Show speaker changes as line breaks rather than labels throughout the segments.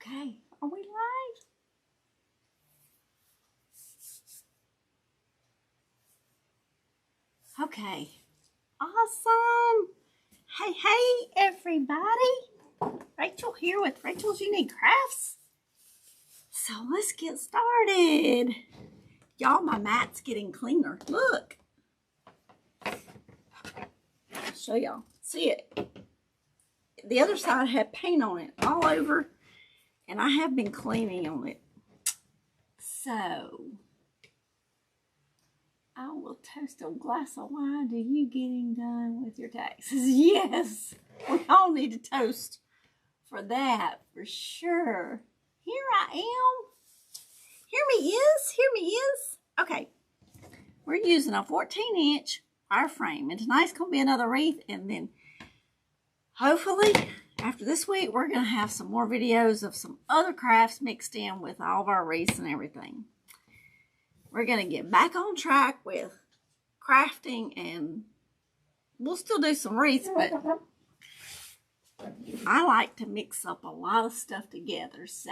Okay, are we live? Okay, awesome. Hey, everybody. Rachel here with Rachel's Unique Crafts. So let's get started. Y'all, my mat's getting cleaner. Look. I'll show y'all. See it? The other side had paint on it all over, and I have been cleaning on it. So I will toast a glass of wine. Do you getting done with your taxes? Yes, we all need to toast for that, for sure. Here I am. Hear me is. Okay, we're using a 14-inch wire frame, and tonight's going to be another wreath, and then hopefully after this week we're going to have some more videos of some other crafts mixed in with all of our wreaths and everything. We're going to get back on track with crafting, and we'll still do some wreaths, but I like to mix up a lot of stuff together. So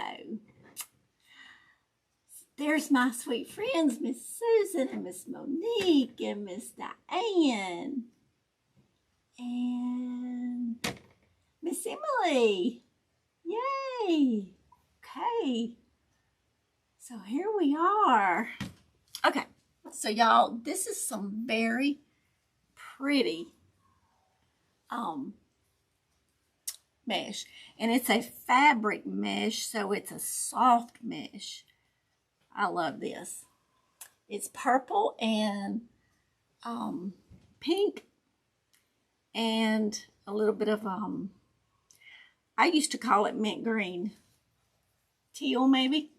there's my sweet friends, Miss Susan and Miss Monique and Miss Diane and Miss Emily. Yay! Okay, so here we are. Okay, so y'all, this is some very pretty mesh, and it's a fabric mesh, so it's a soft mesh. I love this. It's purple and pink and a little bit of I used to call it mint green, teal maybe.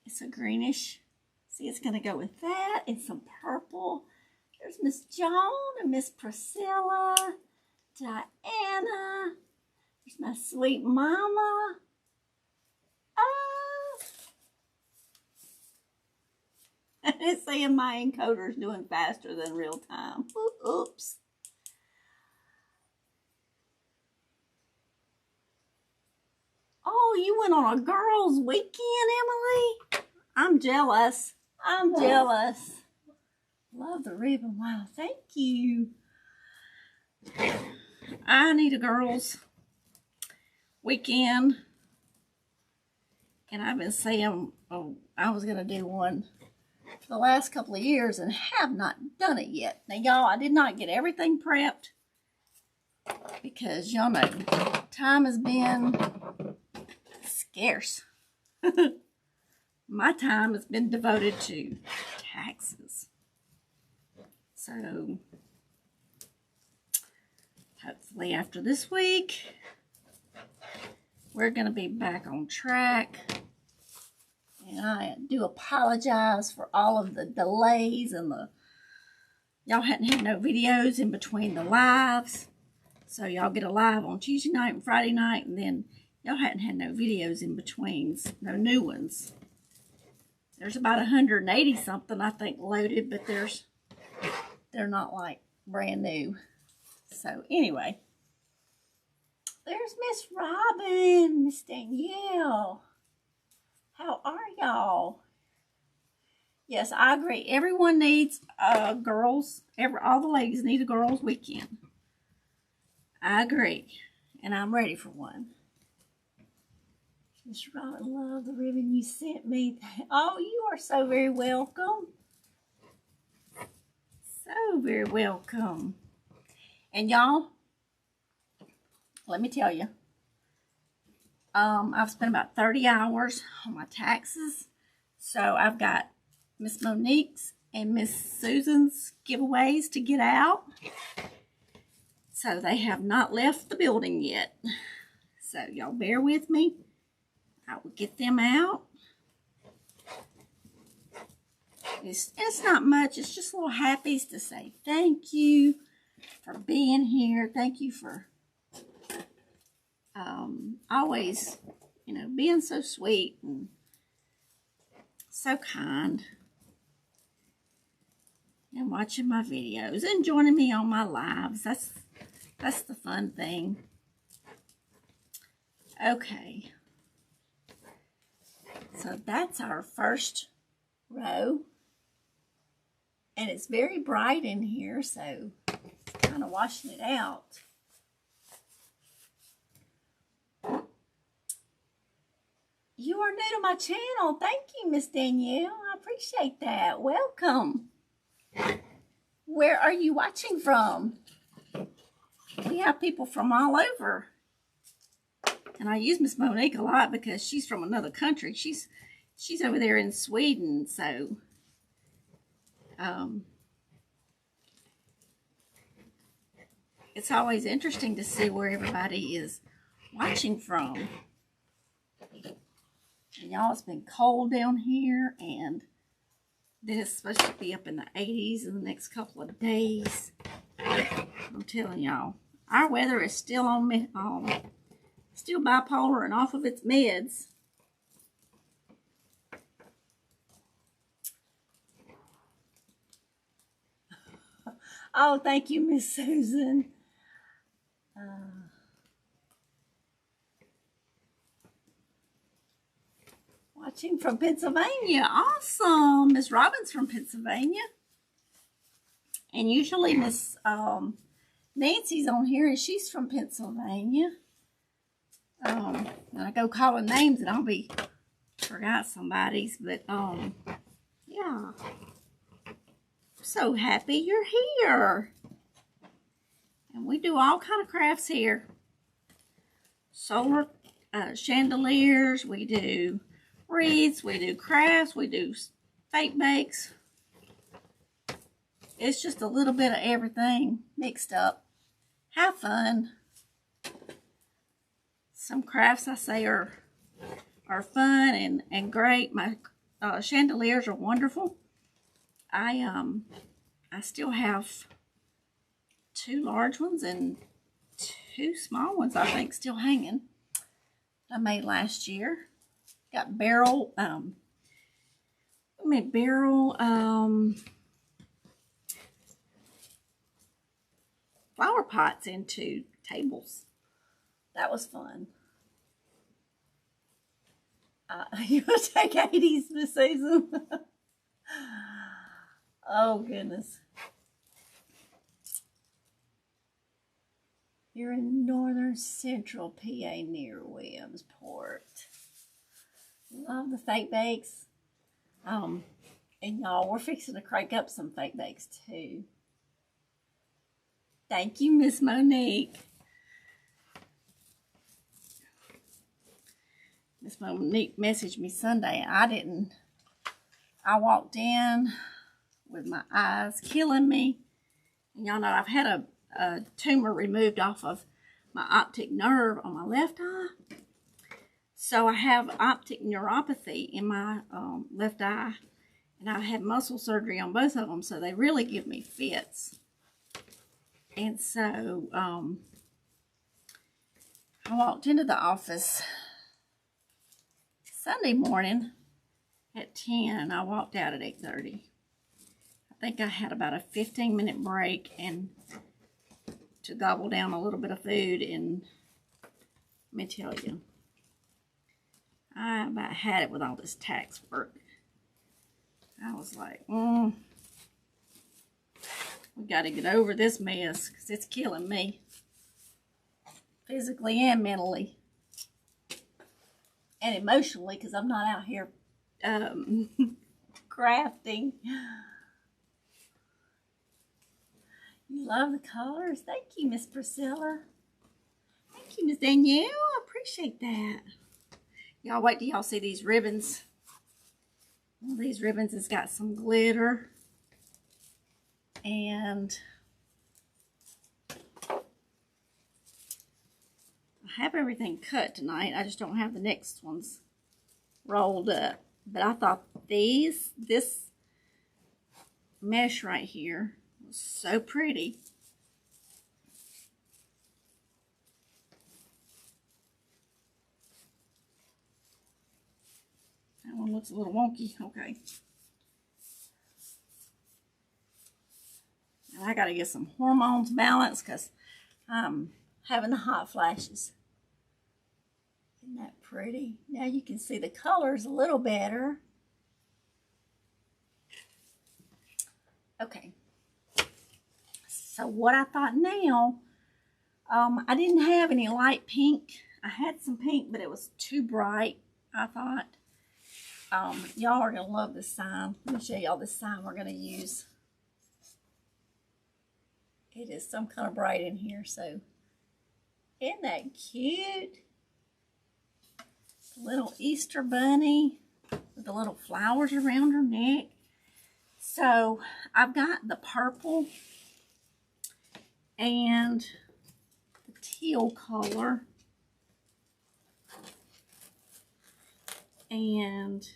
It's a greenish. See, it's going to go with that and some purple. There's Miss Joan and Miss Priscilla, Diana. There's my sweet mama. It's saying my encoder's doing faster than real time. Oops. Oh, you went on a girls' weekend, Emily? I'm jealous. I'm jealous. Love the ribbon. Wow, thank you. I need a girls' weekend. And I've been saying, oh, I was going to do one for the last couple of years and have not done it yet. Now, y'all, I did not get everything prepped because y'all know time has been scarce. My time has been devoted to taxes. So hopefully after this week, we're going to be back on track. And I do apologize for all of the delays and y'all hadn't had no videos in between the lives. So y'all get a live on Tuesday night and Friday night, and then y'all hadn't had no videos in between, no new ones. There's about 180 something, I think, loaded, but they're not like brand new. So anyway, there's Miss Robin, Miss Danielle. How are y'all? Yes, I agree. Everyone needs girls. All the ladies need a girls' weekend. I agree, and I'm ready for one. Miss Robin, love the ribbon you sent me. Oh, you are so very welcome. So very welcome. And y'all, let me tell you, I've spent about 30 hours on my taxes. So I've got Miss Monique's and Miss Susan's giveaways to get out. So they have not left the building yet. So y'all bear with me. I will get them out. It's not much. It's just little happies to say thank you for being here. Thank you for always, being so sweet and so kind and watching my videos and joining me on my lives. That's the fun thing. Okay. So that's our first row. And it's very bright in here, so kind of washing it out. You are new to my channel. Thank you, Miss Danielle. I appreciate that. Welcome. Where are you watching from? We have people from all over. And I use Miss Monique a lot because she's from another country. She's over there in Sweden, so it's always interesting to see where everybody is watching from. And y'all, it's been cold down here, and then it's supposed to be up in the 80s in the next couple of days. I'm telling y'all, our weather is still still bipolar and off of its meds. Oh, thank you, Miss Susan. Watching from Pennsylvania. Awesome. Miss Robbins from Pennsylvania. And usually Miss Nancy's on here, and she's from Pennsylvania. And I go calling names, and I'll be forgot somebody's, but yeah. So happy you're here. And we do all kind of crafts here. Solar chandeliers, we do wreaths, we do crafts, we do fake bakes. It's just a little bit of everything mixed up. Have fun. Some crafts I say are fun and great. My chandeliers are wonderful. I still have 2 large ones and 2 small ones, I think, still hanging. I made last year. Got barrel flower pots into tables. That was fun. You will take 80s, Miss Susan. Oh, goodness. You're in northern central PA near Williamsport. Love the fake bakes. And y'all, we're fixing to crank up some fake bakes too. Thank you, Miss Monique. Miss Monique messaged me Sunday. I walked in with my eyes killing me. And y'all know I've had a tumor removed off of my optic nerve on my left eye. So I have optic neuropathy in my left eye. And I had muscle surgery on both of them. So they really give me fits. And so I walked into the office Sunday morning at 10, and I walked out at 8:30. I think I had about a 15-minute break and to gobble down a little bit of food, and let me tell you, I about had it with all this tax work. I was like, we got to get over this mess because it's killing me physically and mentally. And emotionally, because I'm not out here crafting. You love the colors. Thank you, Miss Priscilla. Thank you, Miss Danielle. I appreciate that. Y'all wait till y'all see these ribbons. One of these ribbons has got some glitter. And I have everything cut tonight. I just don't have the next ones rolled up. But I thought this mesh right here was so pretty. That one looks a little wonky. Okay. Now I got to get some hormones balanced because I'm having the hot flashes. Isn't that pretty? Now you can see the colors a little better. Okay. So what I thought now, I didn't have any light pink. I had some pink, but it was too bright, I thought. Y'all are going to love this sign. Let me show y'all this sign we're going to use. It is some kind of bright in here, so isn't that cute? The little Easter bunny with the little flowers around her neck. So I've got the purple and the teal color. And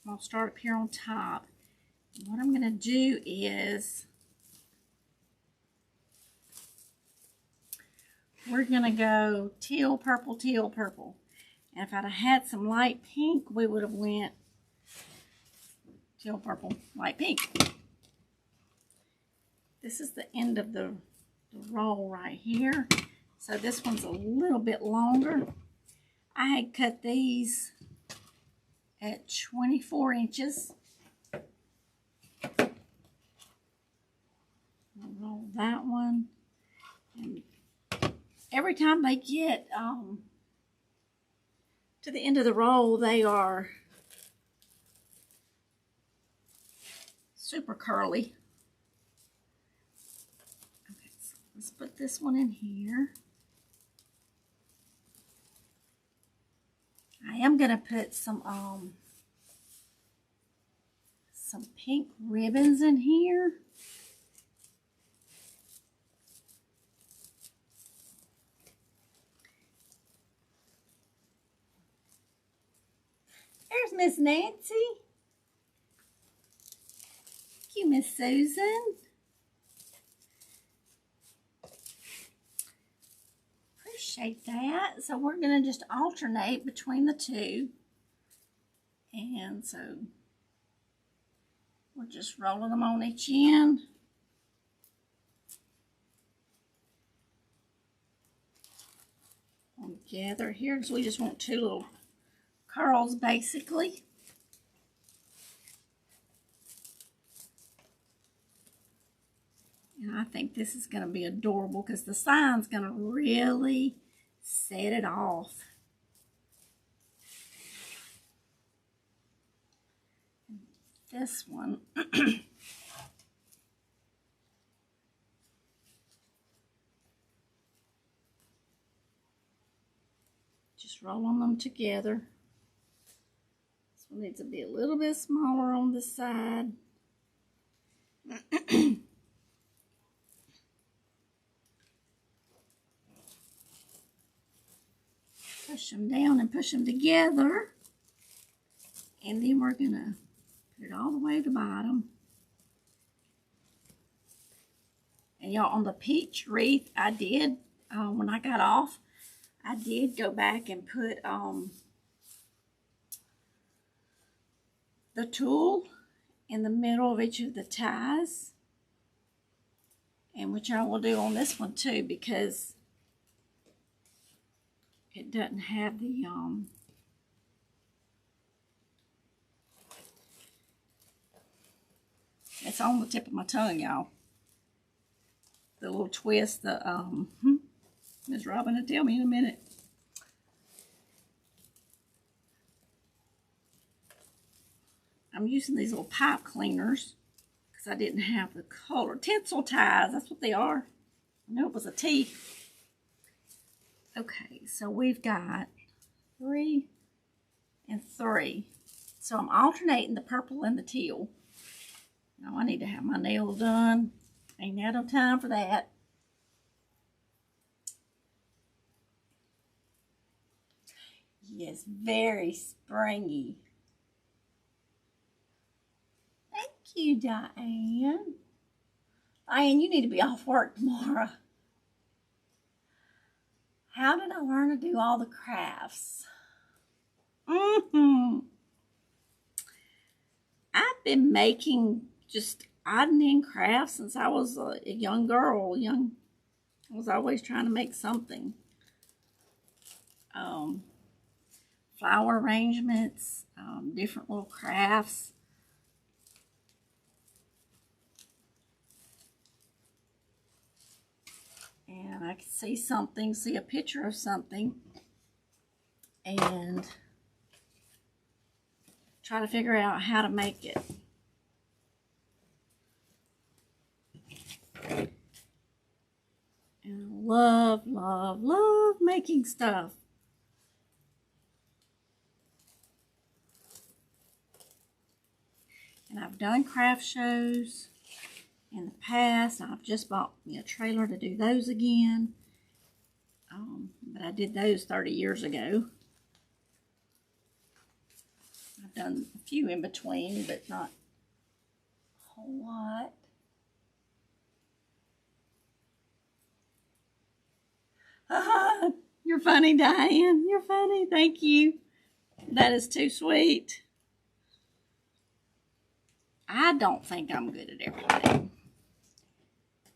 I'll start up here on top. What I'm going to do is we're going to go teal, purple, teal, purple. And if I'd have had some light pink, we would have went teal, purple, light pink. This is the end of the roll right here. So this one's a little bit longer. I had cut these at 24 inches. I'll roll that one. And every time they get to the end of the roll, they are super curly. Okay, so let's put this one in here. I am going to put some pink ribbons in here. There's Miss Nancy. Thank you, Miss Susan. Appreciate that. So we're going to just alternate between the two. And so we're just rolling them on each end. Together here, because we just want two little curls basically. And I think this is going to be adorable because the sign's going to really set it off. This one just rolling them together. This one needs to be a little bit smaller on the side. Push them down and push them together. And then we're going to put it all the way to the bottom. And y'all, on the peach wreath, I did, when I got off, I did go back and put the tulle in the middle of each of the ties. And which I will do on this one too, because it doesn't have the it's on the tip of my tongue, y'all. The little twist, the Ms. Robin will tell me in a minute. I'm using these little pipe cleaners because I didn't have the color. Tinsel ties, that's what they are. I knew it was a T. Okay, so we've got 3 and 3. So I'm alternating the purple and the teal. Now I need to have my nails done. Ain't had no time for that. Yes, very springy. Thank you, Diane. Diane, you need to be off work tomorrow. How did I learn to do all the crafts? I've been making just odd and end crafts since I was a young girl, I was always trying to make something. Flower arrangements, different little crafts. And I could see something, see a picture of something, and try to figure out how to make it. And I love, love, love making stuff. And I've done craft shows in the past. I've just bought me a trailer to do those again. But I did those 30 years ago. I've done a few in between, but not a whole lot. You're funny, Diane. You're funny. Thank you. That is too sweet. I don't think I'm good at everything.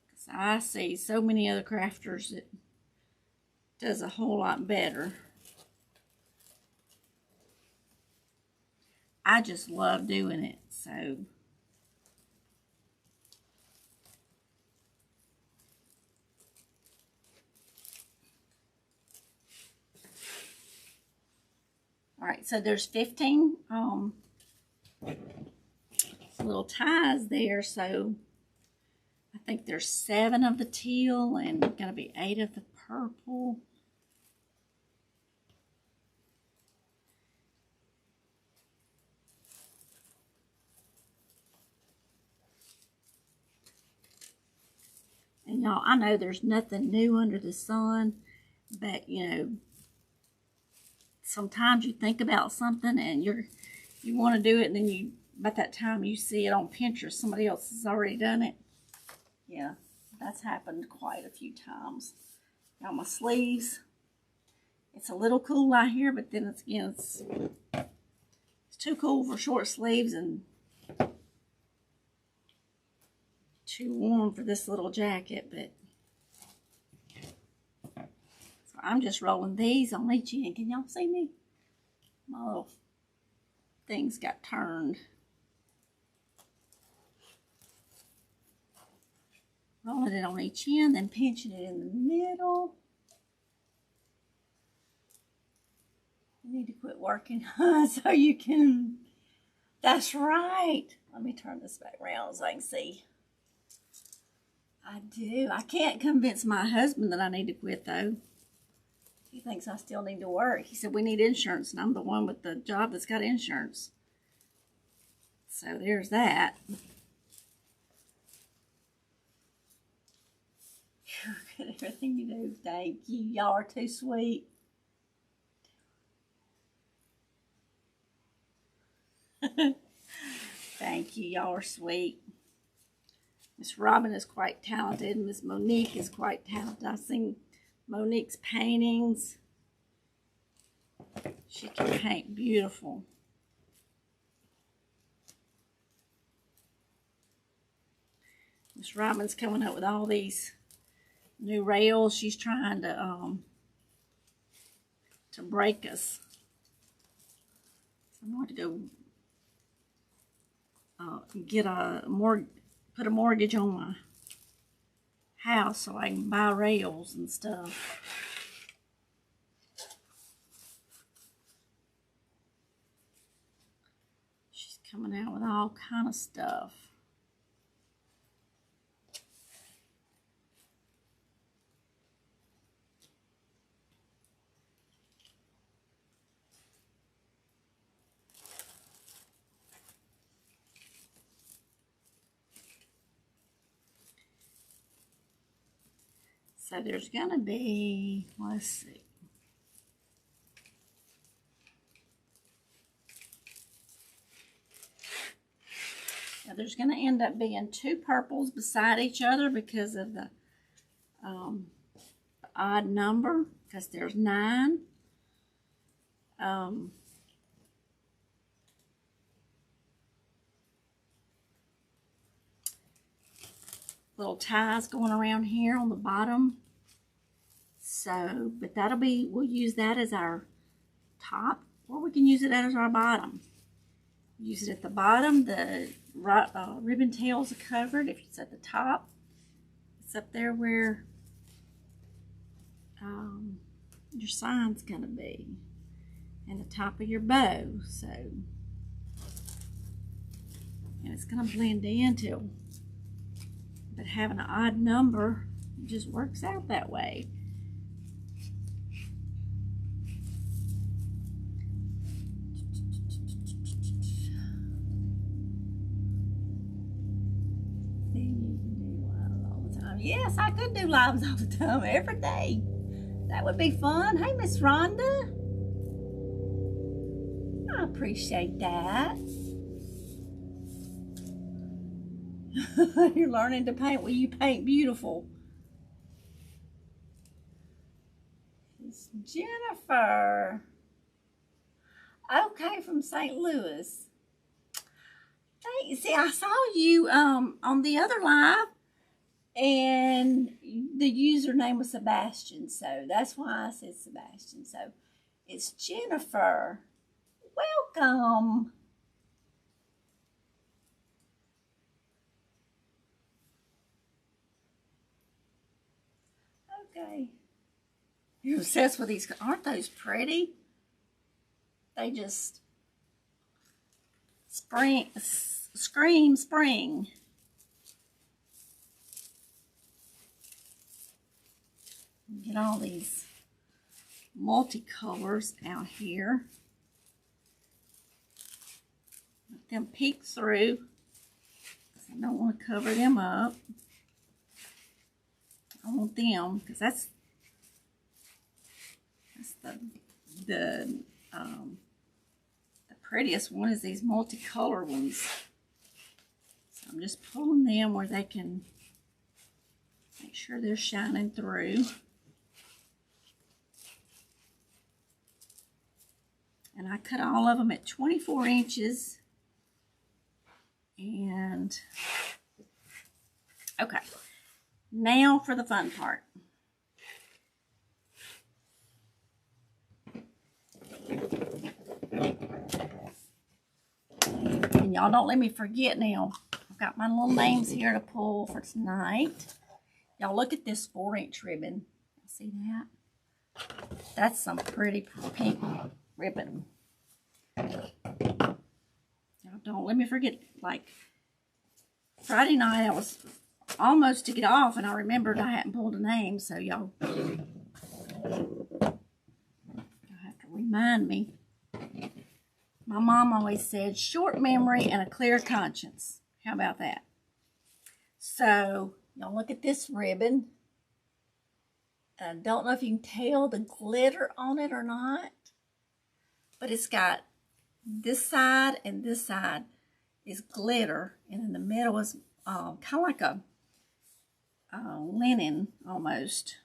Because I see so many other crafters that does a whole lot better. I just love doing it, so. All right, so there's 15 little ties there, so I think there's 7 of the teal and gonna be 8 of the purple. And y'all, I know there's nothing new under the sun, but you know, sometimes you think about something and you want to do it, and then you, by that time you see it on Pinterest, somebody else has already done it. Yeah, that's happened quite a few times. Now my sleeves, it's a little cool out here, but then it's, again, it's too cool for short sleeves and too warm for this little jacket. But so I'm just rolling these on each end. Can y'all see me? My little things got turned. Rolling it on each end, then pinching it in the middle. You need to quit working so you can. That's right. Let me turn this back around so I can see. I do. I can't convince my husband that I need to quit, though. He thinks I still need to work. He said we need insurance, and I'm the one with the job that's got insurance. So there's that. You're good at everything you do. Thank you. Y'all are too sweet. Thank you. Y'all are sweet. Miss Robin is quite talented. Miss Monique is quite talented. I've seen Monique's paintings. She can paint beautiful. Miss Robin's coming up with all these new rails. She's trying to break us. So I'm going to go get put a mortgage on my house so I can buy rails and stuff. She's coming out with all kind of stuff. So there's going to be, let's see. Now there's going to end up being 2 purples beside each other because of the odd number, because there's 9. Little ties going around here on the bottom. So, but that'll be, we'll use that as our top, or we can use it as our bottom. Use it at the bottom. The ribbon tails are covered. If it's at the top, it's up there where your sign's gonna be, and the top of your bow. So, and it's gonna blend in till, but having an odd number just works out that way. Yes, I could do lives all the time, every day. That would be fun. Hey, Miss Rhonda. I appreciate that. You're learning to paint. Well, you paint beautiful. It's Jennifer. Okay, from St. Louis. Hey, see, I saw you on the other live. And the username was Sebastian, so that's why I said Sebastian. So it's Jennifer. Welcome. Okay. You're obsessed with these. Aren't those pretty? They just scream spring. Get all these multicolors out here. Let them peek through. I don't want to cover them up. I want them, because that's the prettiest one is these multicolored ones. So I'm just pulling them where they can make sure they're shining through. And I cut all of them at 24 inches. And, okay. Now for the fun part. And y'all don't let me forget now. I've got my little names here to pull for tonight. Y'all look at this 4-inch ribbon. See that? That's some pretty pink ribbon. Y'all don't let me forget. Like Friday night, I was almost to get off, and I remembered I hadn't pulled a name, so y'all have to remind me. My mom always said, short memory and a clear conscience. How about that? So, y'all look at this ribbon. I don't know if you can tell the glitter on it or not, but it's got this side and this side is glitter, and in the middle is kind of like a linen almost.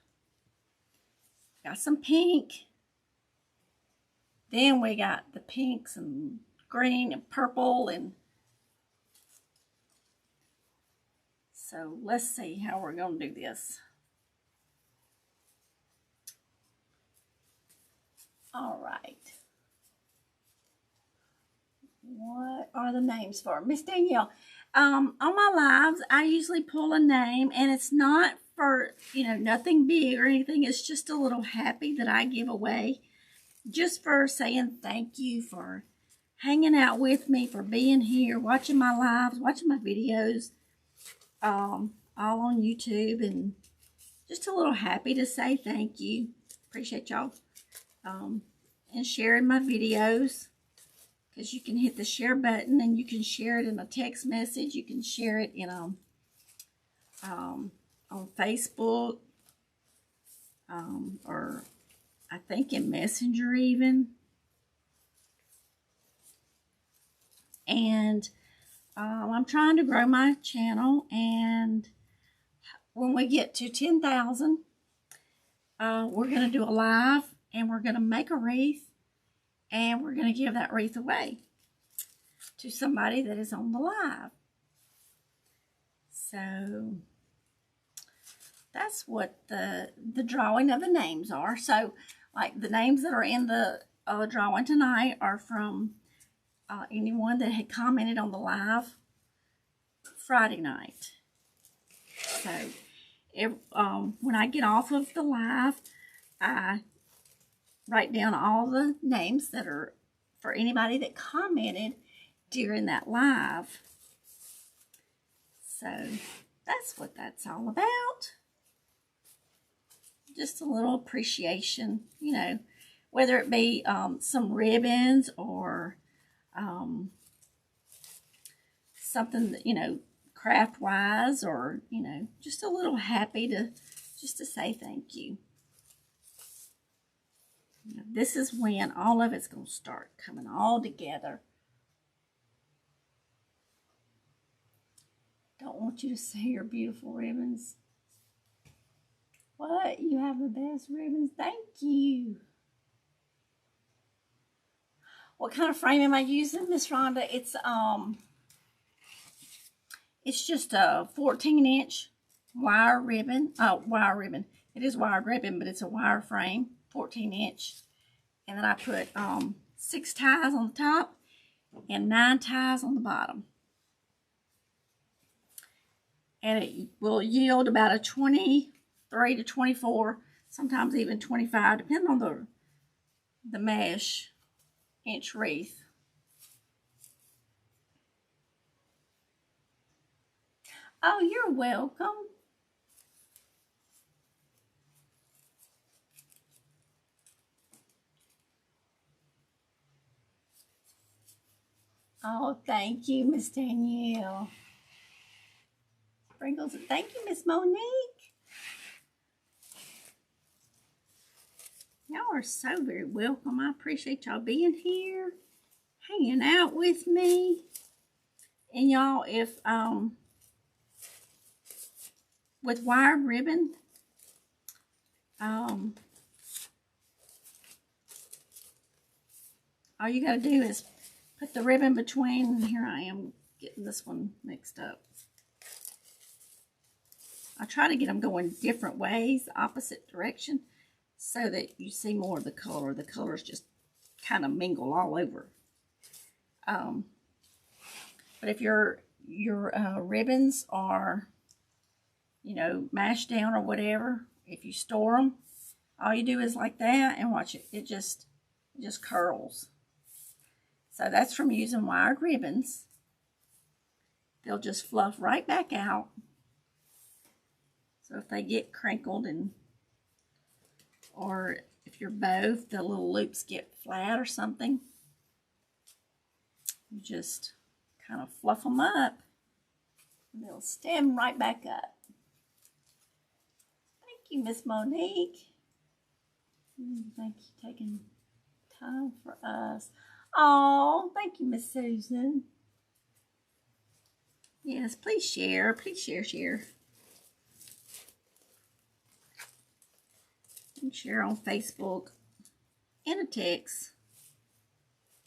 Got some pink. Then we got the pinks and green and purple, and so let's see how we're going to do this. All right. What are the names for? Miss Danielle, on my lives, I usually pull a name, and it's not for, you know, nothing big or anything. It's just a little happy that I give away, just for saying thank you for hanging out with me, for being here, watching my lives, watching my videos, all on YouTube, and just a little happy to say thank you. Appreciate y'all. And sharing my videos, because you can hit the share button and you can share it in a text message. You can share it in on Facebook, or I think in Messenger even. And I'm trying to grow my channel, and when we get to 10,000, we're going to do a live, and we're going to make a wreath, and we're going to give that wreath away to somebody that is on the live. So that's what the drawing of the names are. So, like the names that are in the drawing tonight are from anyone that had commented on the live Friday night. So, when I get off of the live, I write down all the names that are for anybody that commented during that live. So, that's what that's all about. Just a little appreciation, you know, whether it be some ribbons or something that, you know, craft wise, or, you know, just a little happy to say thank you. Now, this is when all of it's going to start coming all together. Don't want you to say your beautiful ribbons. What? You have the best ribbons. Thank you. What kind of frame am I using, Miss Rhonda? It's just a 14-inch wire ribbon. Wire ribbon. It is wired ribbon, but it's a wire frame, 14-inch. And then I put 6 ties on the top and 9 ties on the bottom. And it will yield about a 23 to 24, sometimes even 25, depending on the mesh inch wreath. Oh, you're welcome. Oh, thank you, Miss Danielle. Sprinkles. Thank you, Miss Monique. Y'all are so very welcome. I appreciate y'all being here, hanging out with me. And y'all, if with wired ribbon, all you gotta do is put the ribbon between. Here I am getting this one mixed up. I try to get them going different ways, opposite direction, so that you see more of the color. The colors just kind of mingle all over. But if your ribbons are, you know, mashed down or whatever, if you store them, all you do is like that and watch it. It just curls. So that's from using wired ribbons. They'll just fluff right back out. So if they get crinkled or if you're both, the little loops get flat or something, you just kind of fluff them up and they'll stem right back up. Thank you, Miss Monique. Thank you for taking time for us. Oh, thank you, Miss Susan. Yes, please share. Please share. And share on Facebook, in a text,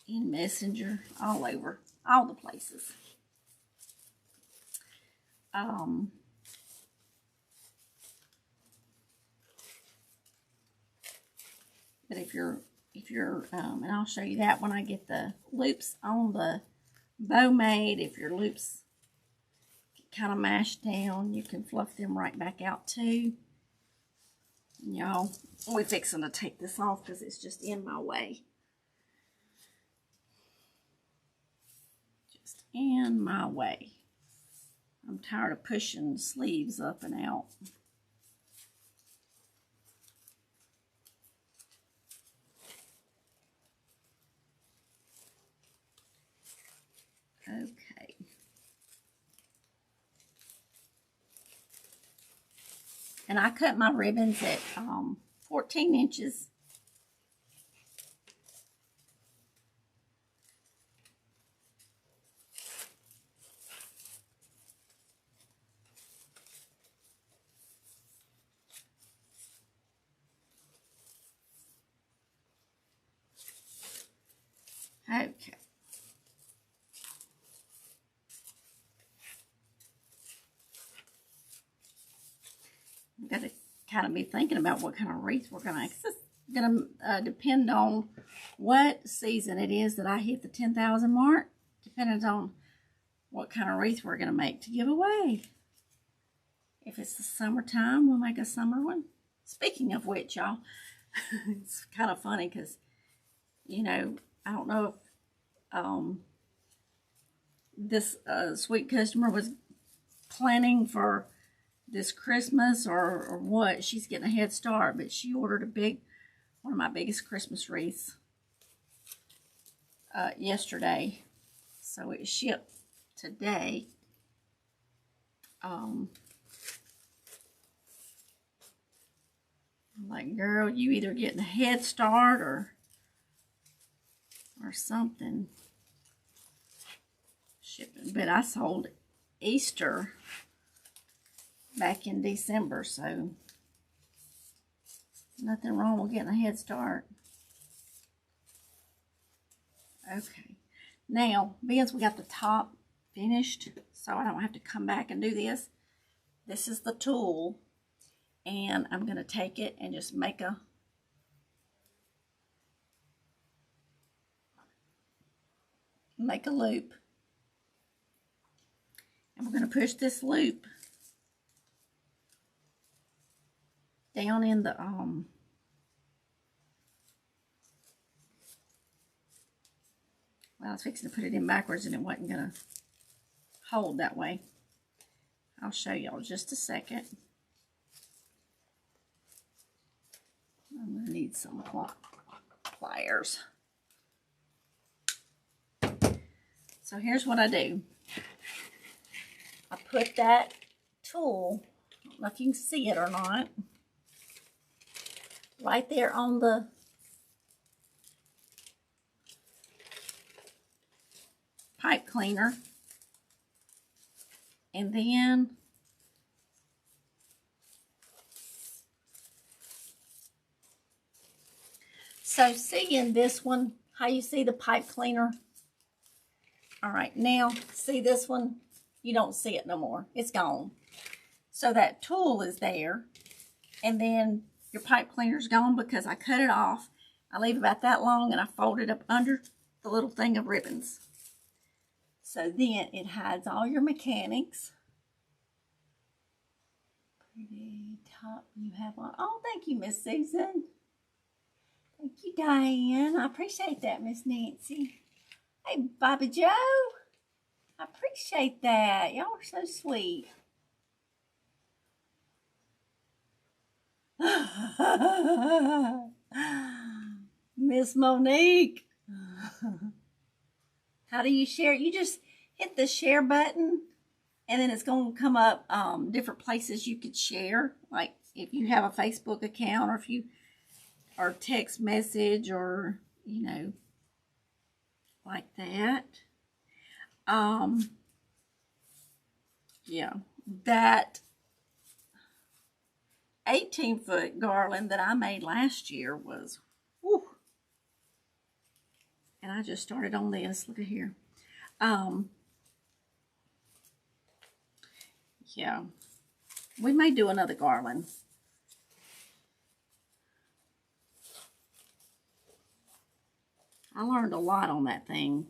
in Messenger, all over, all the places. But if you're, and I'll show you that when I get the loops on the bow made. If your loops kind of mashed down, you can fluff them right back out too. Y'all, we're fixing to take this off because it's just in my way. Just in my way. I'm tired of pushing sleeves up and out. Okay. And I cut my ribbons at 14 inches. Okay. We've got to kind of be thinking about what kind of wreath we're going to, it's going to depend on what season it is that I hit the 10,000 mark, depending on what kind of wreath we're going to make to give away. If it's the summertime, we'll make a summer one. Speaking of which, y'all, it's kind of funny because, you know, I don't know if this sweet customer was planning for this Christmas or what. She's getting a head start, but she ordered one of my biggest Christmas wreaths yesterday. So it shipped today. I'm like, girl, you either getting a head start or something. Shipping. But I sold Easter back in December, so nothing wrong with getting a head start. Okay, now, being we got the top finished, so I don't have to come back and do this. This is the Tulle, and I'm going to take it and just make a loop. And we're going to push this loop down in the well, I was fixing to put it in backwards and it wasn't going to hold that way. I'll show y'all just a second. I'm going to need some pliers. So here's what I do. I put that Tulle, I don't know if you can see it or not, right there on the pipe cleaner, and then so seeing this one, how you see the pipe cleaner? All right, now see this one, you don't see it no more, it's gone. So that Tulle is there, and then your pipe cleaner's gone because I cut it off. I leave about that long and I fold it up under the little thing of ribbons. So then it hides all your mechanics. Pretty top you have on. Oh, thank you, Miss Susan. Thank you, Diane. I appreciate that, Miss Nancy. Hey, Bobby Joe. I appreciate that. Y'all are so sweet. Miss Monique. How do you share? You just hit the share button and then it's going to come up different places you could share. Like if you have a Facebook account or if you or text message or, you know, like that. Yeah, that 18-foot garland that I made last year was, whew. And I just started on this. Look at here. Yeah, we may do another garland. I learned a lot on that thing.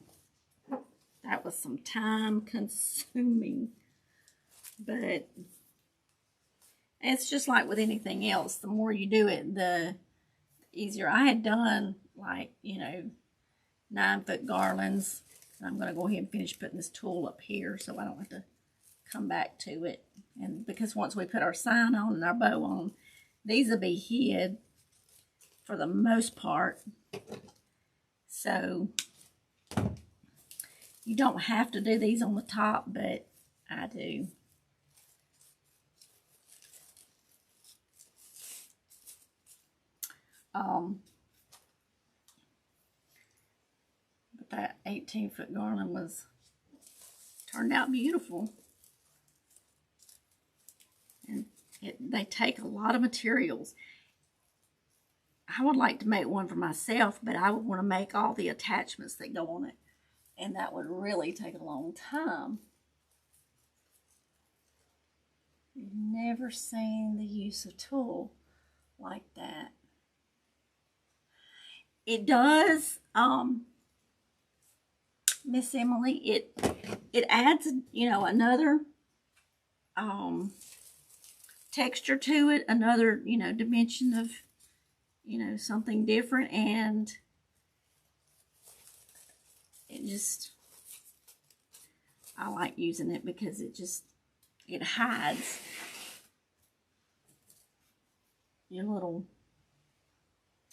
That was some time consuming, but it's just like with anything else. The more you do it, the easier. I had done like, you know, 9-foot garlands. I'm going to go ahead and finish putting this Tulle up here so I don't have to come back to it. And because once we put our sign on and our bow on, these will be hid for the most part. So you don't have to do these on the top, but I do. But that 18-foot garland turned out beautiful. And they take a lot of materials. I would like to make one for myself, but I would want to make all the attachments that go on it. And that would really take a long time. You've never seen the use of tulle like that. It does, Miss Emily, it adds, you know, another texture to it, another, you know, dimension of, you know, something different, and it just, I like using it because it hides your little,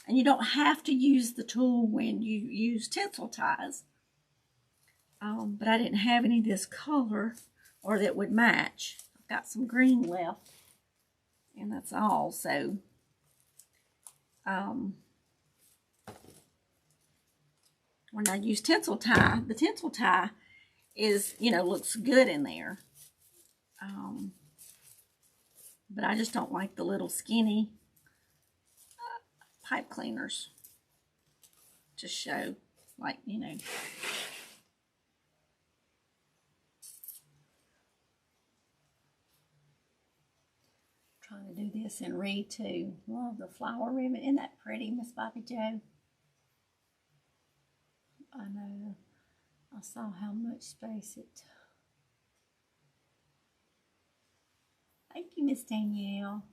and you don't have to use the tool when you use tinsel ties. But I didn't have any of this color or that would match. I've got some green left, and that's all. So, when I use tinsel tie, the tinsel tie is, you know, looks good in there. But I just don't like the little skinny pipe cleaners to show, like, you know. Trying to do this in Reed too. Love the flower ribbon. Isn't that pretty, Miss Bobby Joe? I know. I saw how much space it. Thank you, Miss Danielle.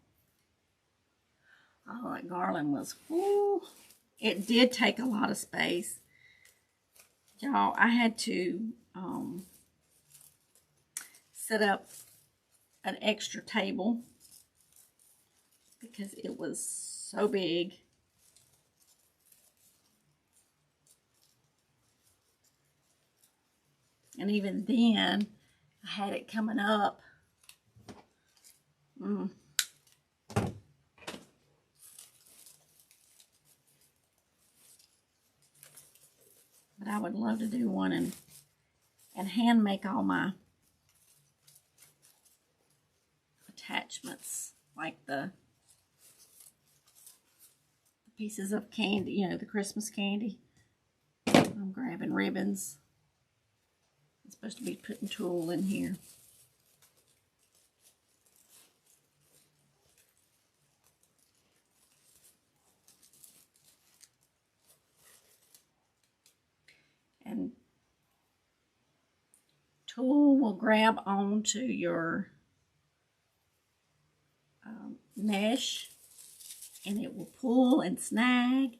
Oh, that garland was, whoo. It did take a lot of space. Y'all, I had to set up an extra table because it was so big. And even then, I had it coming up. But I would love to do one and hand make all my attachments, like the pieces of candy, you know, the Christmas candy. I'm grabbing ribbons. I'm supposed to be putting tulle in here. And tulle will grab onto your mesh, and it will pull and snag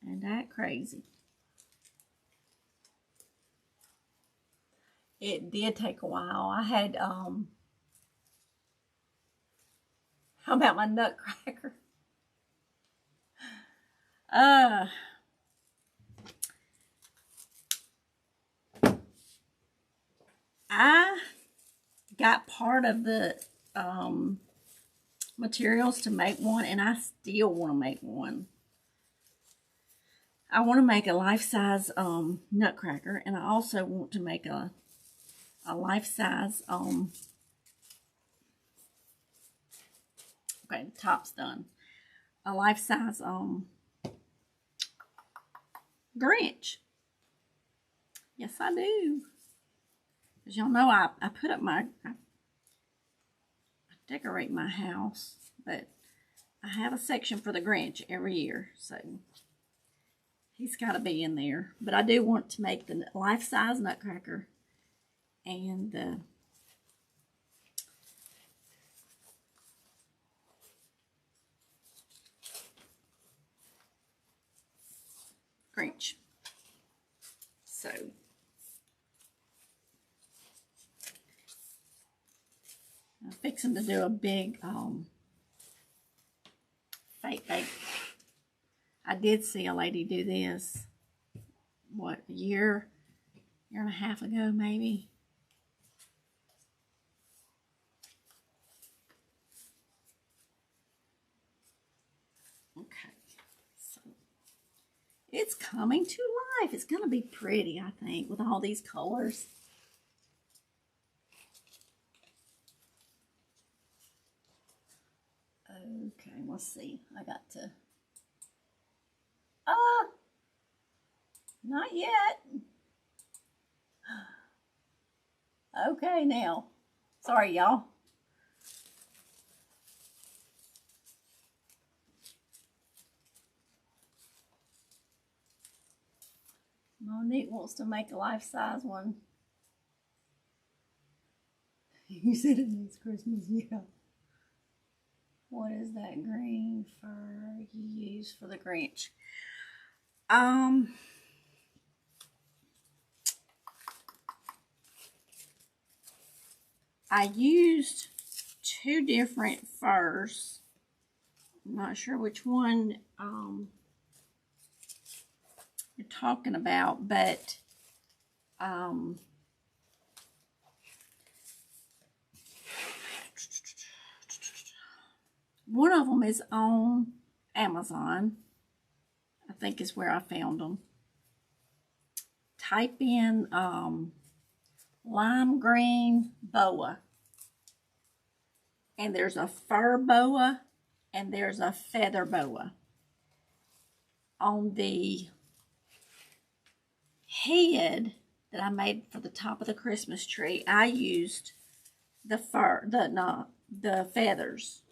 and act crazy. It did take a while. I had, how about my nutcracker? I got part of the materials to make one, and I still want to make one. I want to make a life-size nutcracker, and I also want to make a life-size okay, the top's done. A life-size Grinch. Yes, I do. As y'all know, I put up I decorate my house, but I have a section for the Grinch every year, so he's got to be in there. But I do want to make the life-size nutcracker and the Grinch. So I'm fixing to do a big fake bake. I did see a lady do this, what, a year and a half ago maybe. Okay, so it's coming to life. It's going to be pretty, I think, with all these colors. Okay, let's see. I got to... not yet. Okay, now. Sorry, y'all. Monique wants to make a life-size one. You said it needs Christmas, yeah. What is that green fur you use for the Grinch? I used 2 different furs. I'm not sure which one you're talking about, but one of them is on Amazon. I think is where I found them. Type in lime green boa. And there's a fur boa and there's a feather boa. On the head that I made for the top of the Christmas tree, I used the feathers.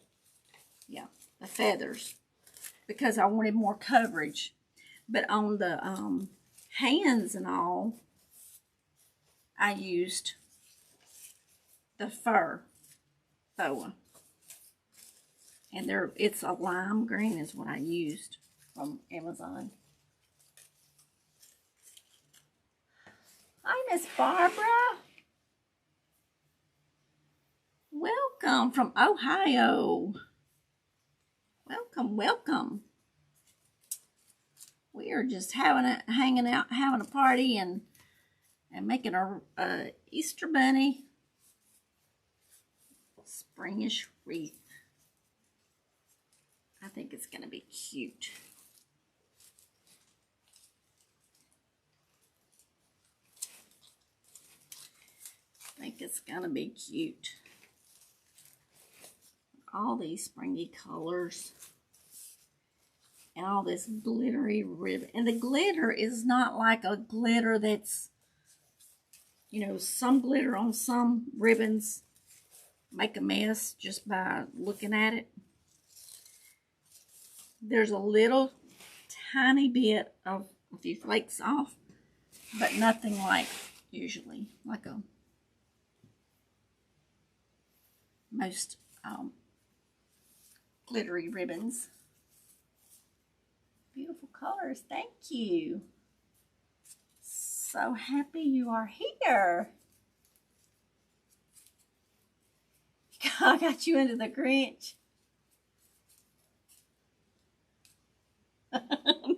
Yeah, the feathers, because I wanted more coverage. But on the hands and all, I used the fur boa. And it's a lime green is what I used from Amazon. Hi, Miss Barbara. Welcome from Ohio. Welcome, welcome. We are just hanging out, having a party, and making a Easter bunny springish wreath. I think it's going to be cute. I think it's going to be cute. All these springy colors. And all this glittery ribbon. And the glitter is not like a glitter that's, you know, some glitter on some ribbons make a mess just by looking at it. There's a little tiny bit of a few flakes off, but nothing like usually, like most glittery ribbons. Beautiful colors, thank you. So happy you are here. I got you into the Grinch.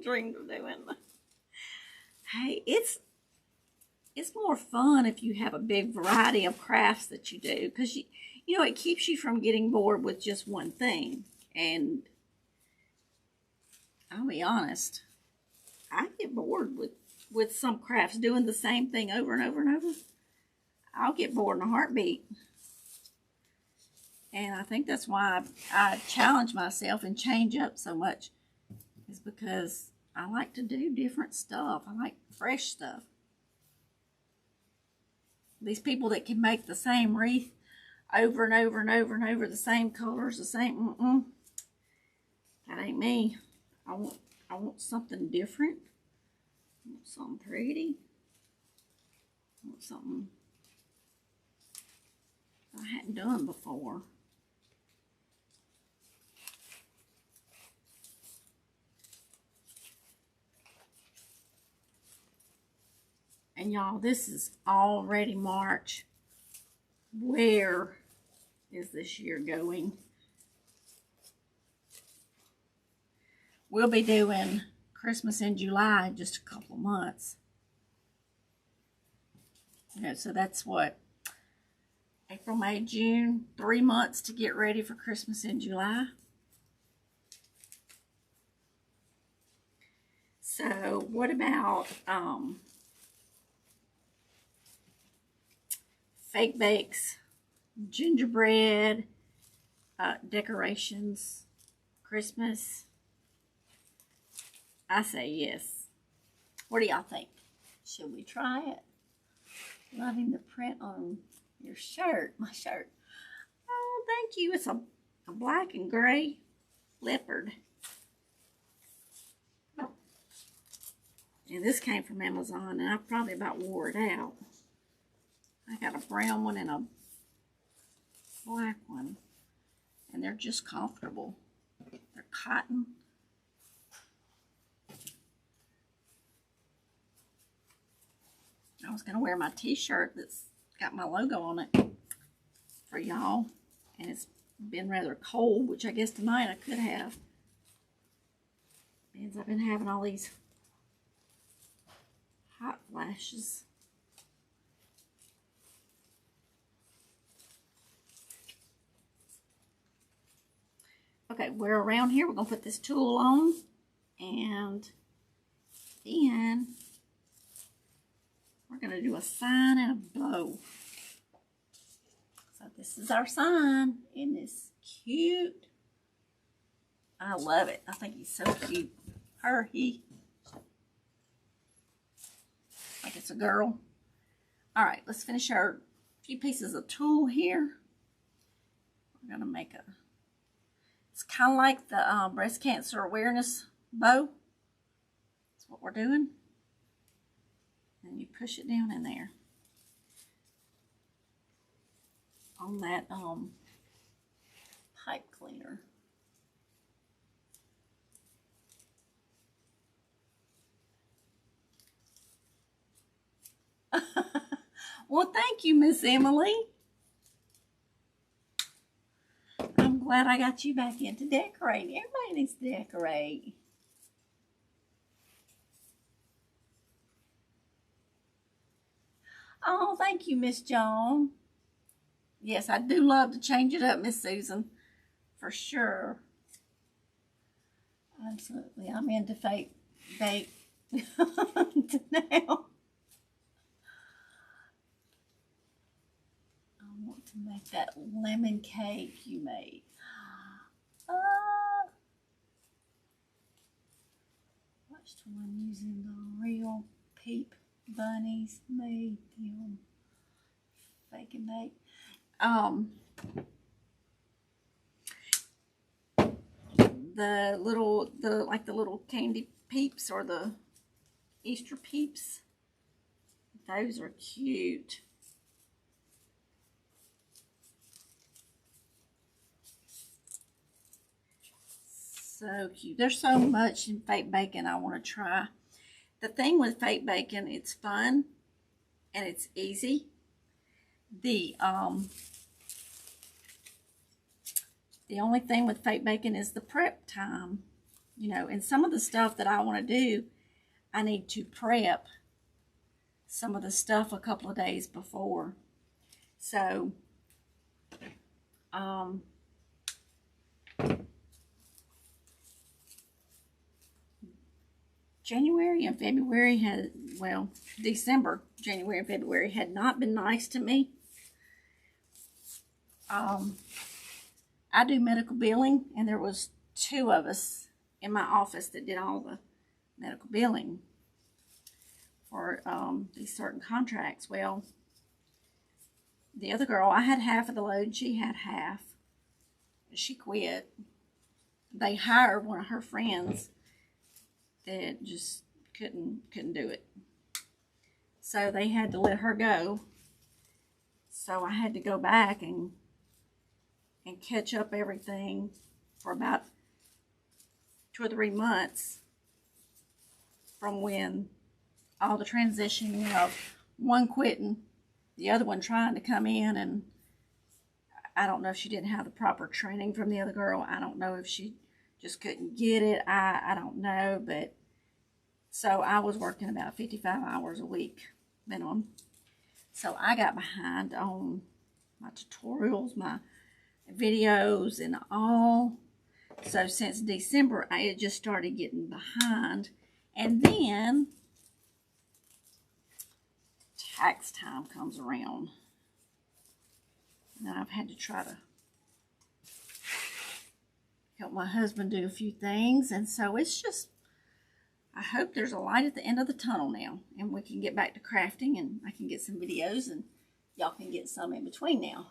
Dreamed of doing that. Hey, it's more fun if you have a big variety of crafts that you do, because you know it keeps you from getting bored with just one thing. And I'll be honest, I get bored with some crafts doing the same thing over and over and over. I'll get bored in a heartbeat. And I think that's why I challenge myself and change up so much, is because I like to do different stuff. I like fresh stuff. These people that can make the same wreath over and over and over and over, the same colors, the same, that ain't me. I want something different. I want something pretty. I want something I hadn't done before. And y'all, this is already March. Where is this year going? We'll be doing Christmas in July in just a couple of months. You know, so that's what? April, May, June, 3 months to get ready for Christmas in July. So what about fake bakes, gingerbread, decorations, Christmas? I say yes. What do y'all think? Should we try it? Loving the print on Your shirt, my shirt. Oh, thank you. It's a black and gray leopard. And this came from Amazon, and I probably about wore it out. I got a brown one and a black one, and they're just comfortable. They're cotton. I was going to wear my t-shirt that's got my logo on it for y'all, and it's been rather cold, which I guess tonight I could have. Means I've been having all these hot flashes. Okay, we're around here. We're going to put this tulle on, and then we're going to do a sign and a bow. So this is our sign. Isn't this cute? I love it. I think he's so cute. Her, he. Like it's a girl. All right, let's finish our few pieces of tulle here. We're going to make a, it's kind of like the breast cancer awareness bow. That's what we're doing. And you push it down in there. On that pipe cleaner. Well, thank you, Miss Emily. I'm glad I got you back in to decorate. Everybody needs to decorate. Oh, thank you, Miss Joan. Yes, I do love to change it up, Miss Susan. For sure. Absolutely. I'm into fake bake now. I want to make that lemon cake you made. Watched one using the real peep bunnies, made them fake and bake. The little candy peeps or the Easter peeps. Those are cute. So cute. There's so much in fake bacon I want to try. The thing with fake bacon, it's fun and it's easy. The only thing with fake bacon is the prep time. You know, and some of the stuff that I want to do, I need to prep some of the stuff a couple of days before. So, January and February had, well, December, January and February had not been nice to me. I do medical billing, and there was 2 of us in my office that did all the medical billing for these certain contracts. Well, the other girl, I had half of the load, she had half. She quit. They hired one of her friends that just couldn't do it. So they had to let her go. So I had to go back and catch up everything for about 2 or 3 months from when all the transitioning of one quitting, the other one trying to come in, and I don't know if she didn't have the proper training from the other girl. I don't know if she just couldn't get it. I don't know, but so I was working about 55 hours a week minimum. So I got behind on my tutorials, my videos, and all. So since December, I had just started getting behind. And then tax time comes around. And I've had to try to help my husband do a few things. And so it's just, I hope there's a light at the end of the tunnel now. And we can get back to crafting, and I can get some videos and y'all can get some in between now.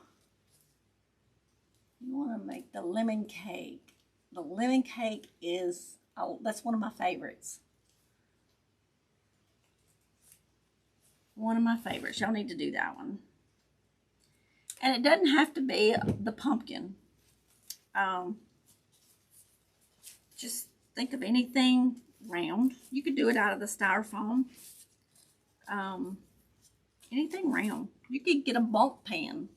You want to make the lemon cake. The lemon cake is, oh, that's one of my favorites. One of my favorites. Y'all need to do that one. And it doesn't have to be the pumpkin. Just think of anything round. You could do it out of the styrofoam. Anything round. You could get a bulk pan.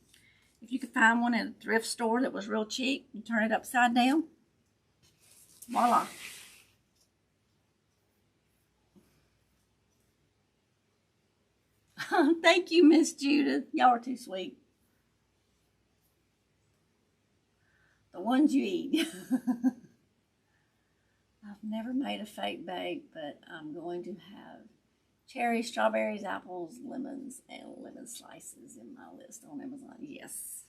If you could find one at a thrift store that was real cheap, you turn it upside down. Voila. Thank you, Miss Judith. Y'all are too sweet. The ones you eat. I've never made a fake bake, but I'm going to have cherries, strawberries, apples, lemons, and lemon slices in my list on Amazon. Yes,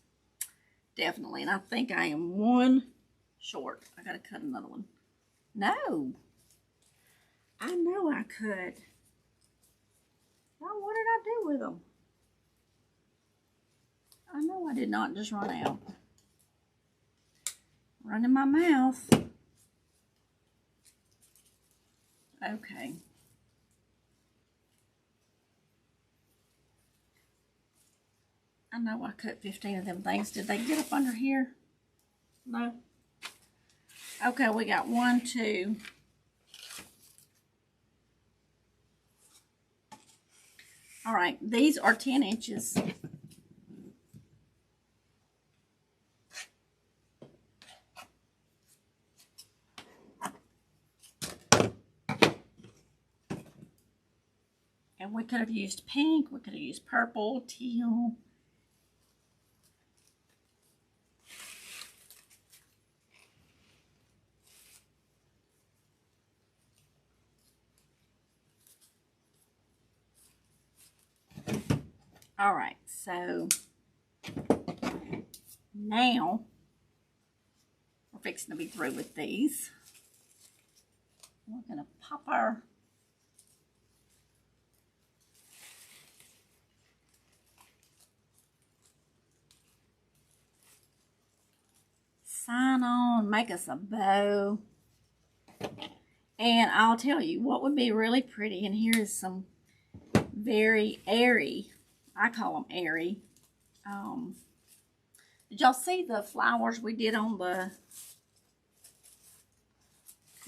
definitely. And I think I am one short. I got to cut another one. No. I know I could. Oh, what did I do with them? I know I did not just run out. Running my mouth. Okay. I know I cut 15 of them things. Did they get up under here? No. Okay, we got 1, 2. All right, these are 10 inches. And we could have used pink, we could have used purple, teal. All right, so now we're fixing to be through with these. We're gonna pop our sign on, make us a bow. And I'll tell you what would be really pretty, and here is some very airy, I call them airy. Did y'all see the flowers we did on the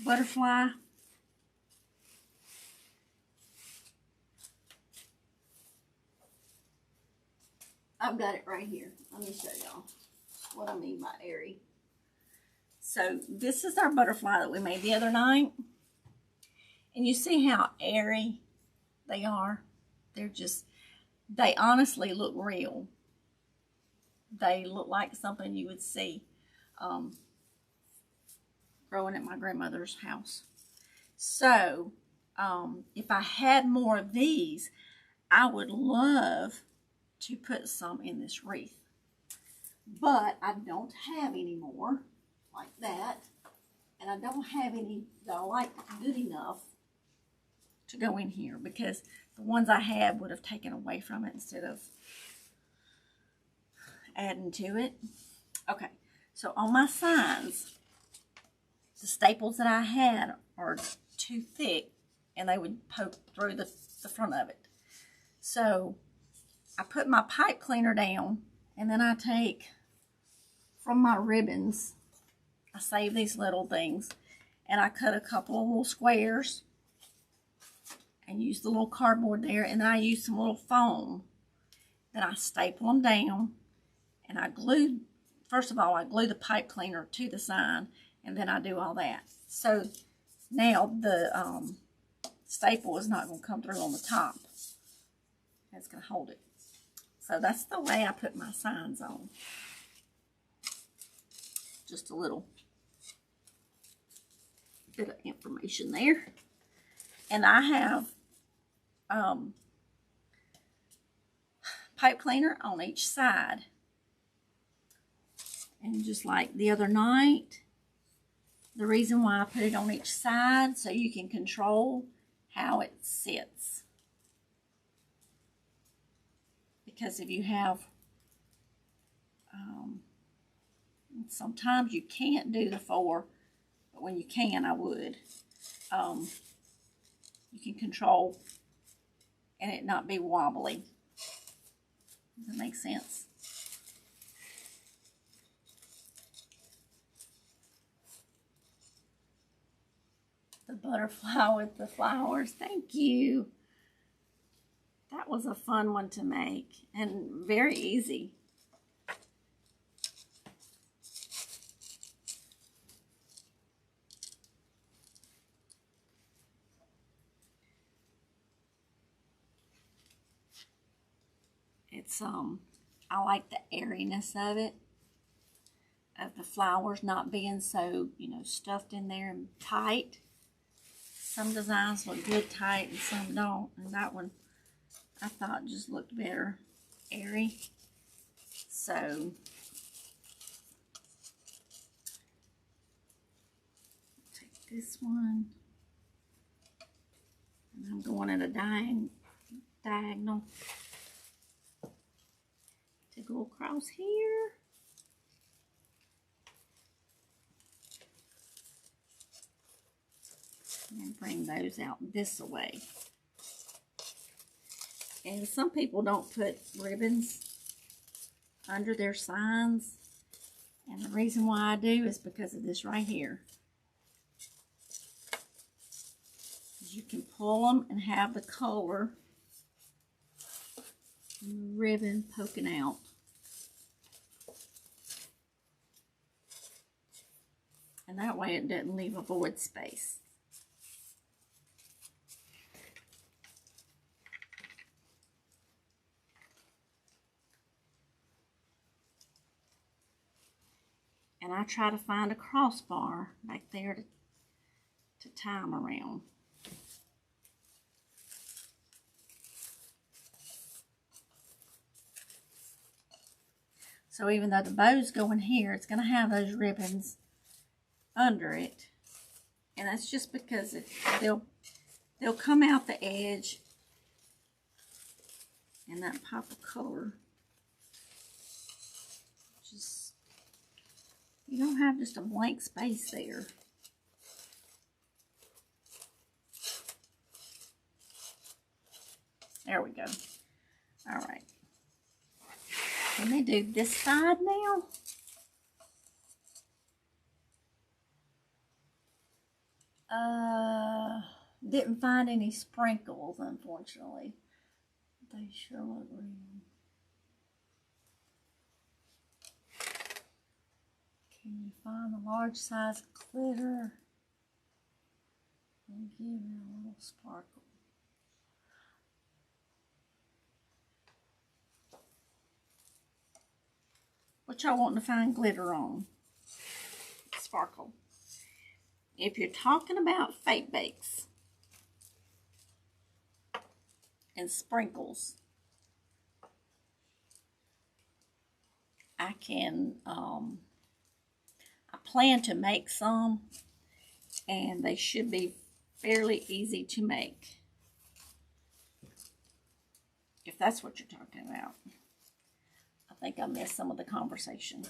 butterfly? I've got it right here. Let me show y'all what I mean by airy. So this is our butterfly that we made the other night. And you see how airy they are? They're just, they honestly look real. They look like something you would see growing at my grandmother's house. So if I had more of these, I would love to put some in this wreath. But I don't have any more like that. And I don't have any that I like good enough to go in here, because the ones I had would have taken away from it instead of adding to it. Okay, so on my signs, the staples that I had are too thick and they would poke through the front of it. So I put my pipe cleaner down, and then I take from my ribbons, I save these little things, and I cut a couple of little squares and use the little cardboard there, and I use some little foam. Then I staple them down, and I glue, first of all, I glue the pipe cleaner to the sign, and then I do all that. So now the staple is not going to come through on the top. It's going to hold it. So that's the way I put my signs on. Just a little bit of information there. And I have pipe cleaner on each side. And just like the other night, the reason why I put it on each side, so you can control how it sits. because if you have, sometimes you can't do the 4, but when you can, I would. You can control and it not be wobbly. Does that make sense? The butterfly with the flowers. Thank you. That was a fun one to make and very easy. It's I like the airiness of it, of the flowers not being so, you know, stuffed in there and tight. Some designs look good tight and some don't, and that one I thought just looked better airy. So take this one, and I'm going at a diagonal to go across here. And bring those out this way. And some people don't put ribbons under their signs. And the reason why I do is because of this right here. You can pull them and have the color ribbon poking out. And that way it doesn't leave a void space. And I try to find a crossbar back there to tie them around. So even though the bows go in here, it's going to have those ribbons under it. And that's just because they'll come out the edge and that pop of color. Just, you don't have just a blank space there. There we go. All right. Let me do this side now. Didn't find any sprinkles, unfortunately. They sure look real. Can you find the large size glitter? And give it a little sparkle. What y'all wanting to find glitter on? Sparkle. If you're talking about fake bakes and sprinkles, I plan to make some, and they should be fairly easy to make. If that's what you're talking about. I think I missed some of the conversation.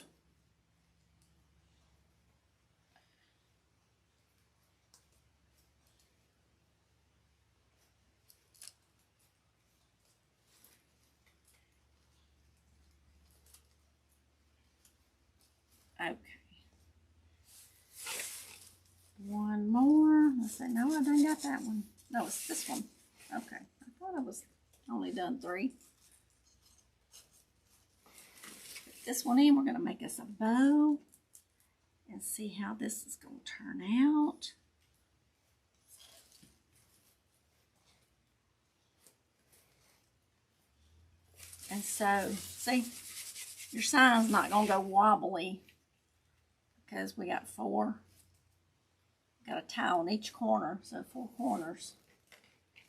Okay. One more. Let's say, no, I didn't got that one. No, it's this one. Okay. I thought I was only done 3. Put this one in. We're going to make us a bow and see how this is going to turn out. And so, see, your sign's not going to go wobbly because we got 4. Got a tile in each corner, so 4 corners.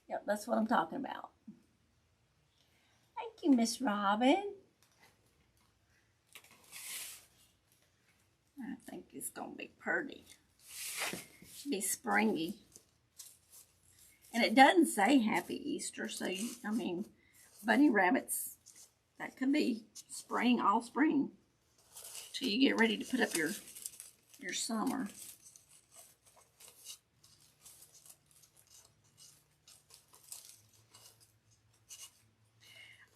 Yep, that's what I'm talking about. Thank you, Miss Robin. I think it's going to be pretty. Should be springy. And it doesn't say Happy Easter, so I mean, bunny rabbits, That could be spring, all spring, till you get ready to put up your summer.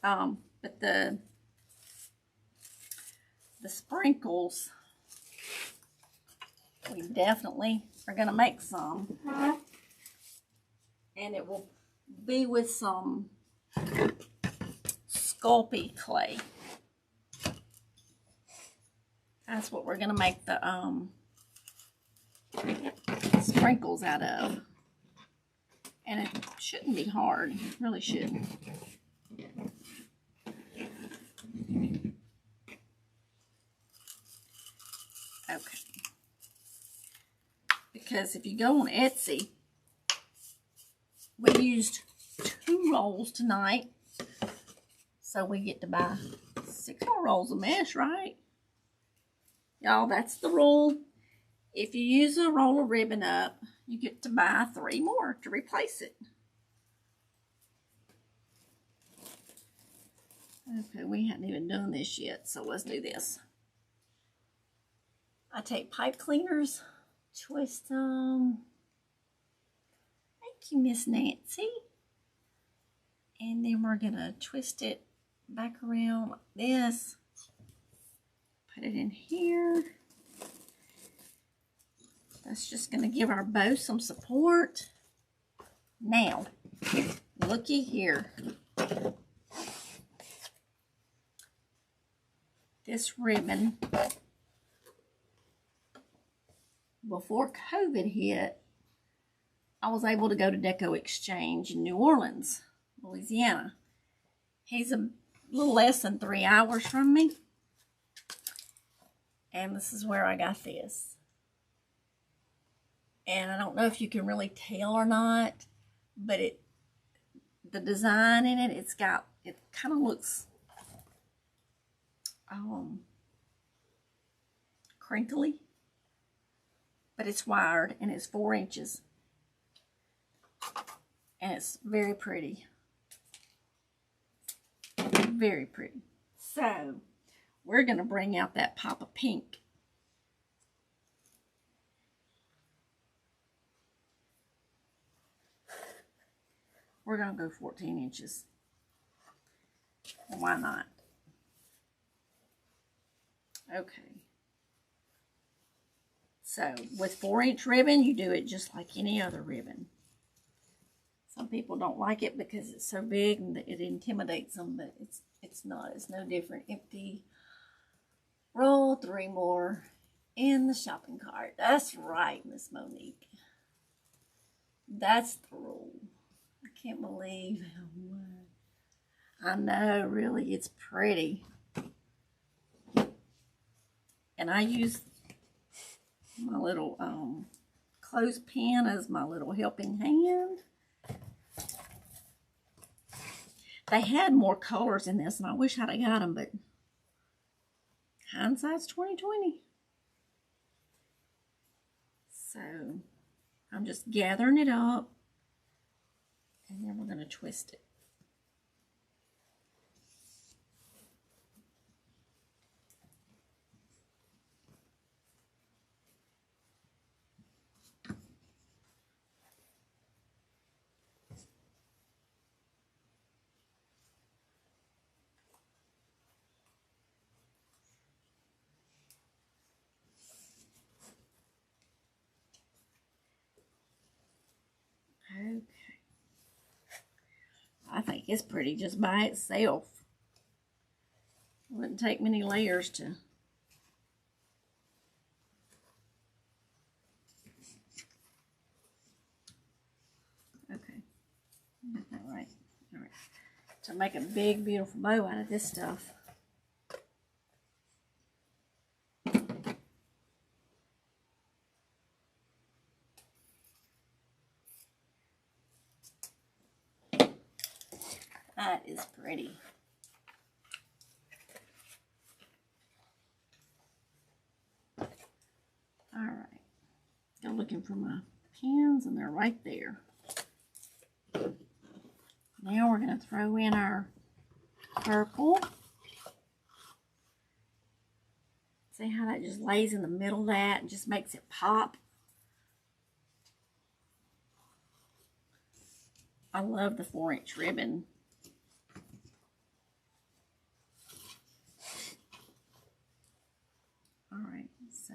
But the sprinkles, we definitely are going to make some. And it will be with some Sculpey clay. That's what we're going to make the sprinkles out of. And it shouldn't be hard. It really shouldn't. Okay. Because if you go on Etsy, we used 2 rolls tonight. So we get to buy 6 more rolls of mesh, right? Y'all, that's the rule. If you use a roll of ribbon up, you get to buy 3 more to replace it. Okay, we hadn't even done this yet, so let's do this. I take pipe cleaners, twist them. Thank you, Miss Nancy. And then we're gonna twist it back around like this. Put it in here. That's just gonna give our bow some support. Now, looky here. This ribbon, before COVID hit, I was able to go to Deco Exchange in New Orleans, Louisiana. He's a little less than 3 hours from me. And this is where I got this. And I don't know if you can really tell or not, but the design in it, it kind of looks crinkly, but it's wired and it's 4 inches. And it's very pretty. Very pretty. So, we're going to bring out that pop of pink. We're going to go 14 inches. Why not? Okay. So, with 4-inch ribbon, you do it just like any other ribbon. Some people don't like it because it's so big and it intimidates them, but it's not. It's no different. Empty. Roll 3 more in the shopping cart. That's right, Miss Monique. That's the rule. I can't believe how much. I know, really, it's pretty. And I use my little clothespin as my little helping hand. They had more colors in this, and I wish I'd have got them, but hindsight's 20/20. So I'm just gathering it up, and then we're going to twist it. Okay. I think it's pretty just by itself. It wouldn't take many layers to. Okay. Got that right. All right. To make a big, beautiful bow out of this stuff. That is pretty. All right. Go looking for my pins, and they're right there. Now we're going to throw in our purple. See how that just lays in the middle of that and just makes it pop? I love the 4-inch ribbon. All right, so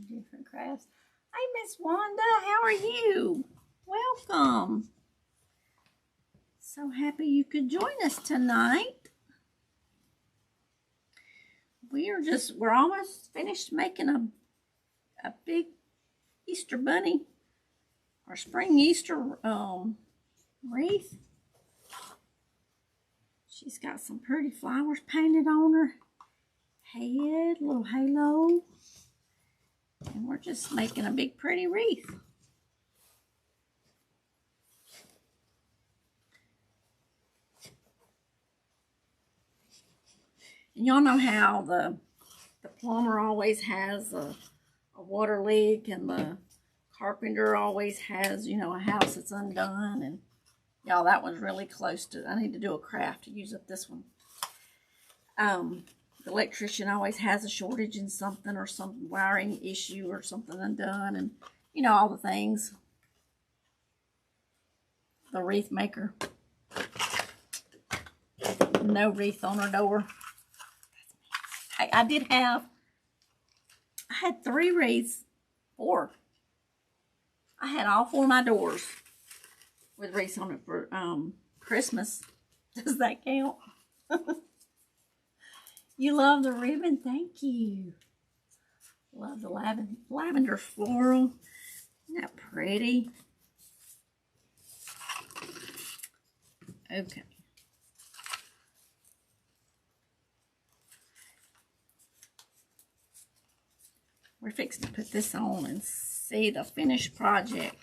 different crafts. Hey, Miss Wanda, how are you? Welcome. So happy you could join us tonight. We're almost finished making a big Easter bunny, or spring Easter wreath. She's got some pretty flowers painted on her head, little halo. And we're just making a big pretty wreath. And y'all know how the plumber always has a water leak, and the carpenter always has, you know, a house that's undone. And y'all, that one's really close to, I need to do a craft to use up this one. The electrician always has a shortage in something, or some wiring issue, or something undone, and you know, all the things. The wreath maker, no wreath on her door. I had 3 wreaths, 4. I had all 4 of my doors with wreaths on it for Christmas. Does that count? You love the ribbon? Thank you. Love the lavender floral. Isn't that pretty? Okay. We're fixing to put this on and see the finished project.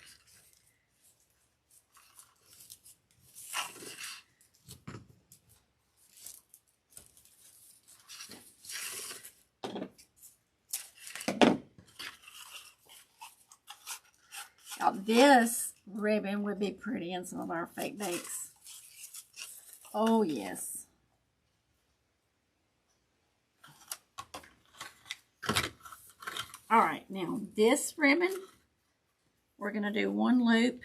Now this ribbon would be pretty in some of our fake bakes. Oh yes. All right, now this ribbon, we're going to do 1 loop.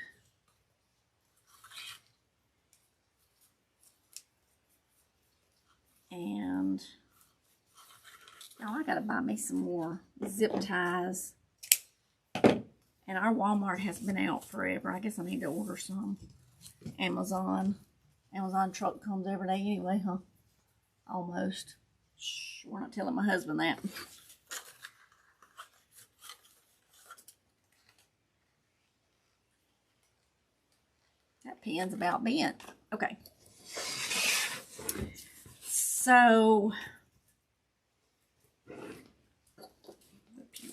And now I got to buy me some more zip ties. And our Walmart has been out forever. I guess I need to order some. Amazon truck comes every day anyway, huh? Almost. Shh, we're not telling my husband that. That pen's about bent. Okay. So,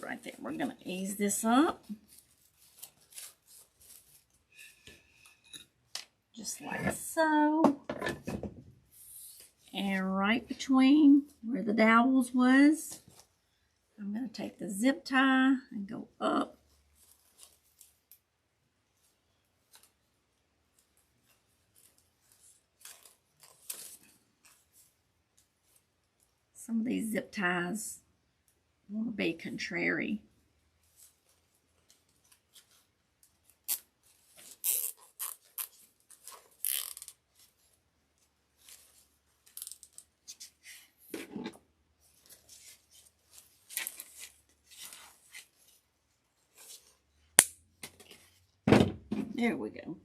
right there. We're going to ease this up. Just like so. And right between where the dowels was, I'm going to take the zip tie and go up. Some of these zip ties want to be contrary. There we go.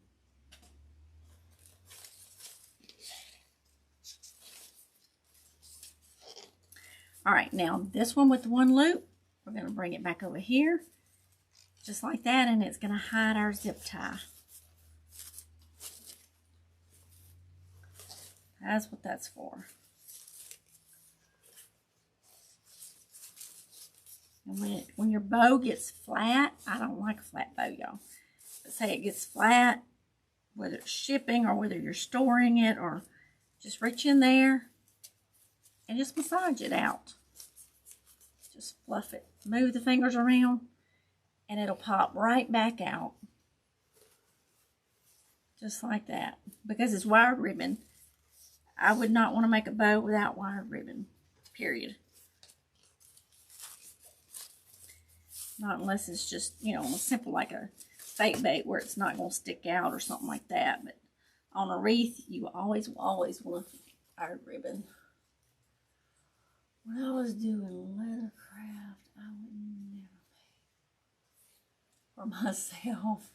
All right, now this one with 1 loop, we're going to bring it back over here, just like that, and it's going to hide our zip tie. That's what that's for. And when your bow gets flat, I don't like a flat bow, y'all. But say it gets flat, whether it's shipping or whether you're storing it, or just reach in there and just massage it out. Just fluff it. Move the fingers around and it'll pop right back out. Just like that. Because it's wired ribbon. I would not want to make a bow without wired ribbon. Period. Not unless it's just, you know, simple like a fake bait where it's not going to stick out or something like that. But on a wreath, you always want wired ribbon. When I was doing leather craft, I would never make for myself.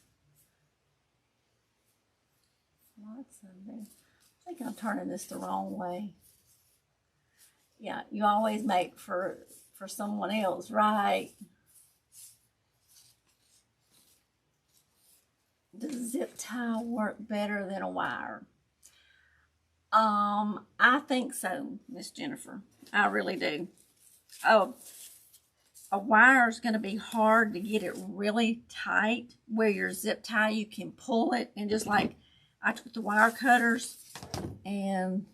Lots of them. I think I'm turning this the wrong way. Yeah, you always make for someone else, right? Does zip tie work better than a wire? I think so, Miss Jennifer. I really do. Oh, a wire is going to be hard to get it really tight. Where your zip tie, you can pull it, and just like I took the wire cutters, and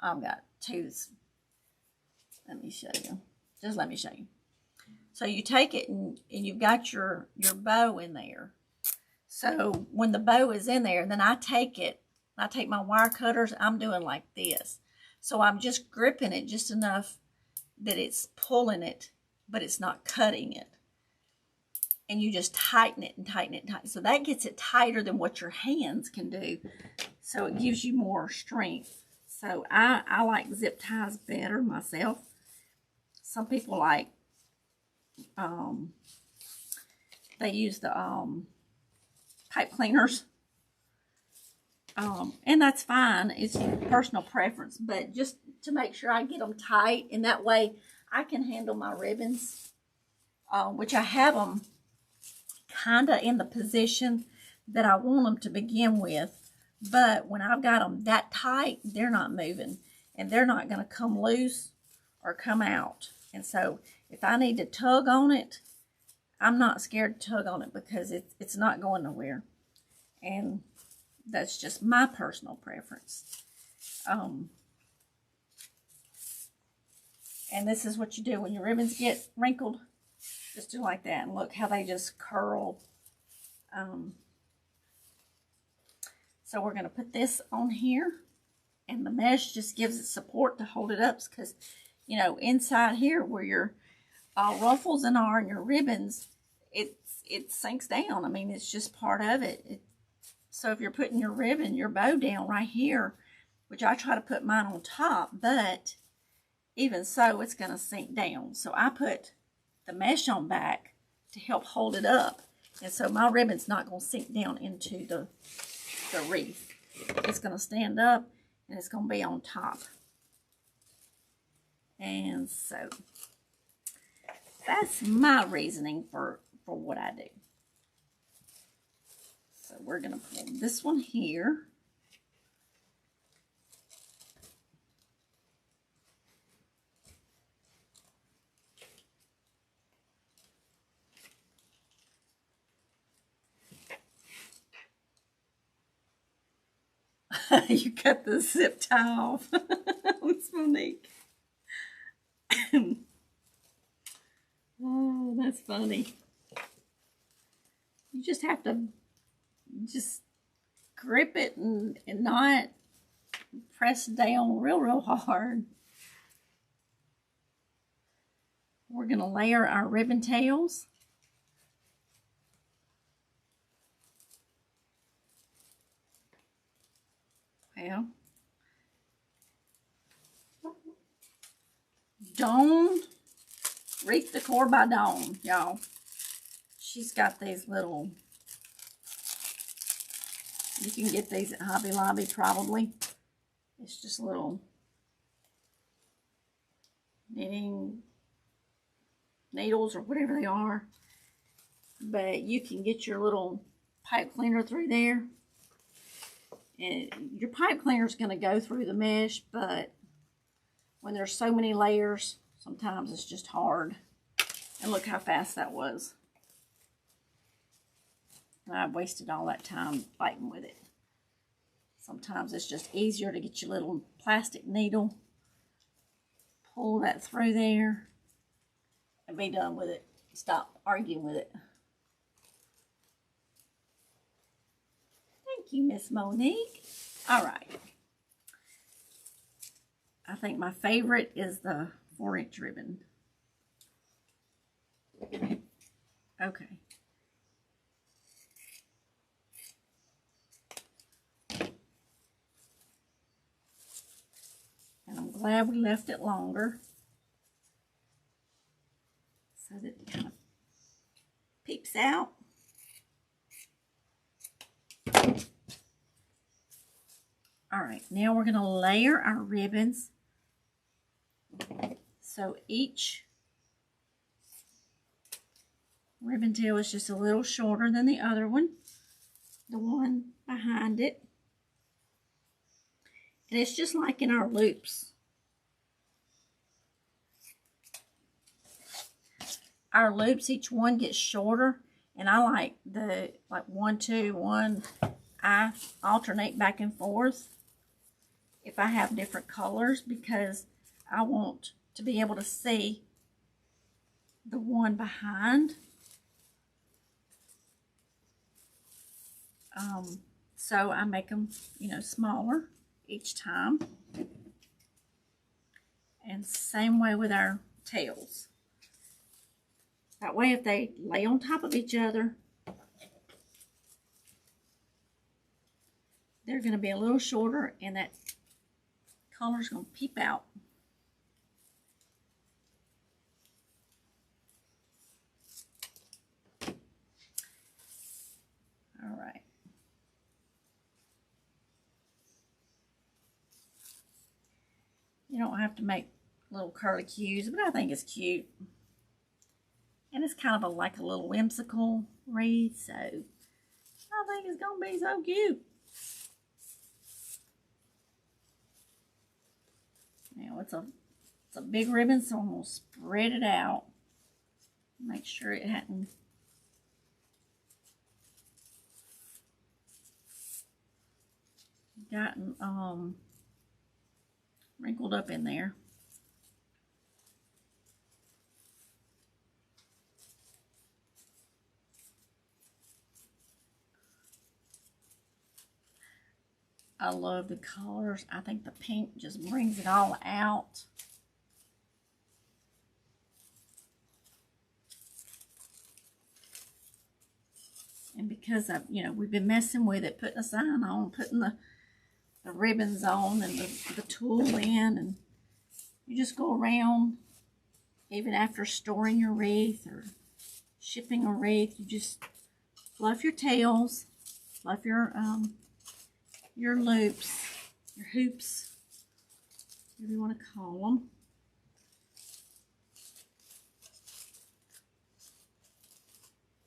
I've got two. Let me show you. Just let me show you. So you take it, and you've got your bow in there. So when the bow is in there, then I take it, I take my wire cutters, I'm doing like this. So I'm just gripping it just enough that it's pulling it, but it's not cutting it. And you just tighten it and tighten it and tighten it. So that gets it tighter than what your hands can do. So it gives you more strength. So I like zip ties better myself. Some people like, they use the pipe cleaners. And that's fine. It's personal preference. But just to make sure I get them tight, and that way I can handle my ribbons, which I have them kind of in the position that I want them to begin with. But when I've got them that tight, they're not moving. And they're not going to come loose or come out. And so if I need to tug on it, I'm not scared to tug on it because it's not going nowhere. And that's just my personal preference. And this is what you do when your ribbons get wrinkled. Just do like that. And look how they just curl. So we're going to put this on here. And the mesh just gives it support to hold it up. Because, you know, inside here where your ruffles and your ribbons, it sinks down. I mean, it's just part of it. So if you're putting your ribbon, your bow down right here, which I try to put mine on top, but even so, it's going to sink down. So I put the mesh on back to help hold it up. And so my ribbon's not going to sink down into the wreath. It's going to stand up and it's going to be on top. And so that's my reasoning for what I do. So we're going to pull this one here. You cut the zip tie off. That's Monique. Oh, that's funny. You just have to just grip it and not press down real hard. We're going to layer our ribbon tails. Well, Dawn, Wreath Decor by Dawn, y'all. She's got these little, you can get these at Hobby Lobby probably. It's just little knitting needles or whatever they are. But you can get your little pipe cleaner through there. And your pipe cleaner is going to go through the mesh, but when there's so many layers, sometimes it's just hard. And look how fast that was. And I wasted all that time fighting with it. Sometimes it's just easier to get your little plastic needle, pull that through there, and be done with it. Stop arguing with it. Thank you, Miss Monique. All right. I think my favorite is the 4-inch ribbon. Okay. And I'm glad we left it longer so that it kind of peeps out. All right, now we're going to layer our ribbons. So each ribbon tail is just a little shorter than the other one, the one behind it. And it's just like in our loops. Our loops, each one gets shorter, and I like the 1, 2, 1. I alternate back and forth if I have different colors, because I want to be able to see the one behind. So I make them, smaller each time. And same way with our tails. That way, if they lay on top of each other, they're going to be a little shorter, and that color's going to peep out. All right. You don't have to make little curlicues, but I think it's cute. And it's kind of like a little whimsical wreath, so I think it's going to be so cute. Now it's a big ribbon, so I'm going to spread it out. Make sure it hadn't gotten wrinkled up in there. I love the colors. I think the pink just brings it all out. And because we've been messing with it, putting a sign on, putting the ribbons on, and the tulle in, and you just go around, even after storing your wreath or shipping a wreath, you just fluff your tails, fluff your loops, your hoops, whatever you want to call them.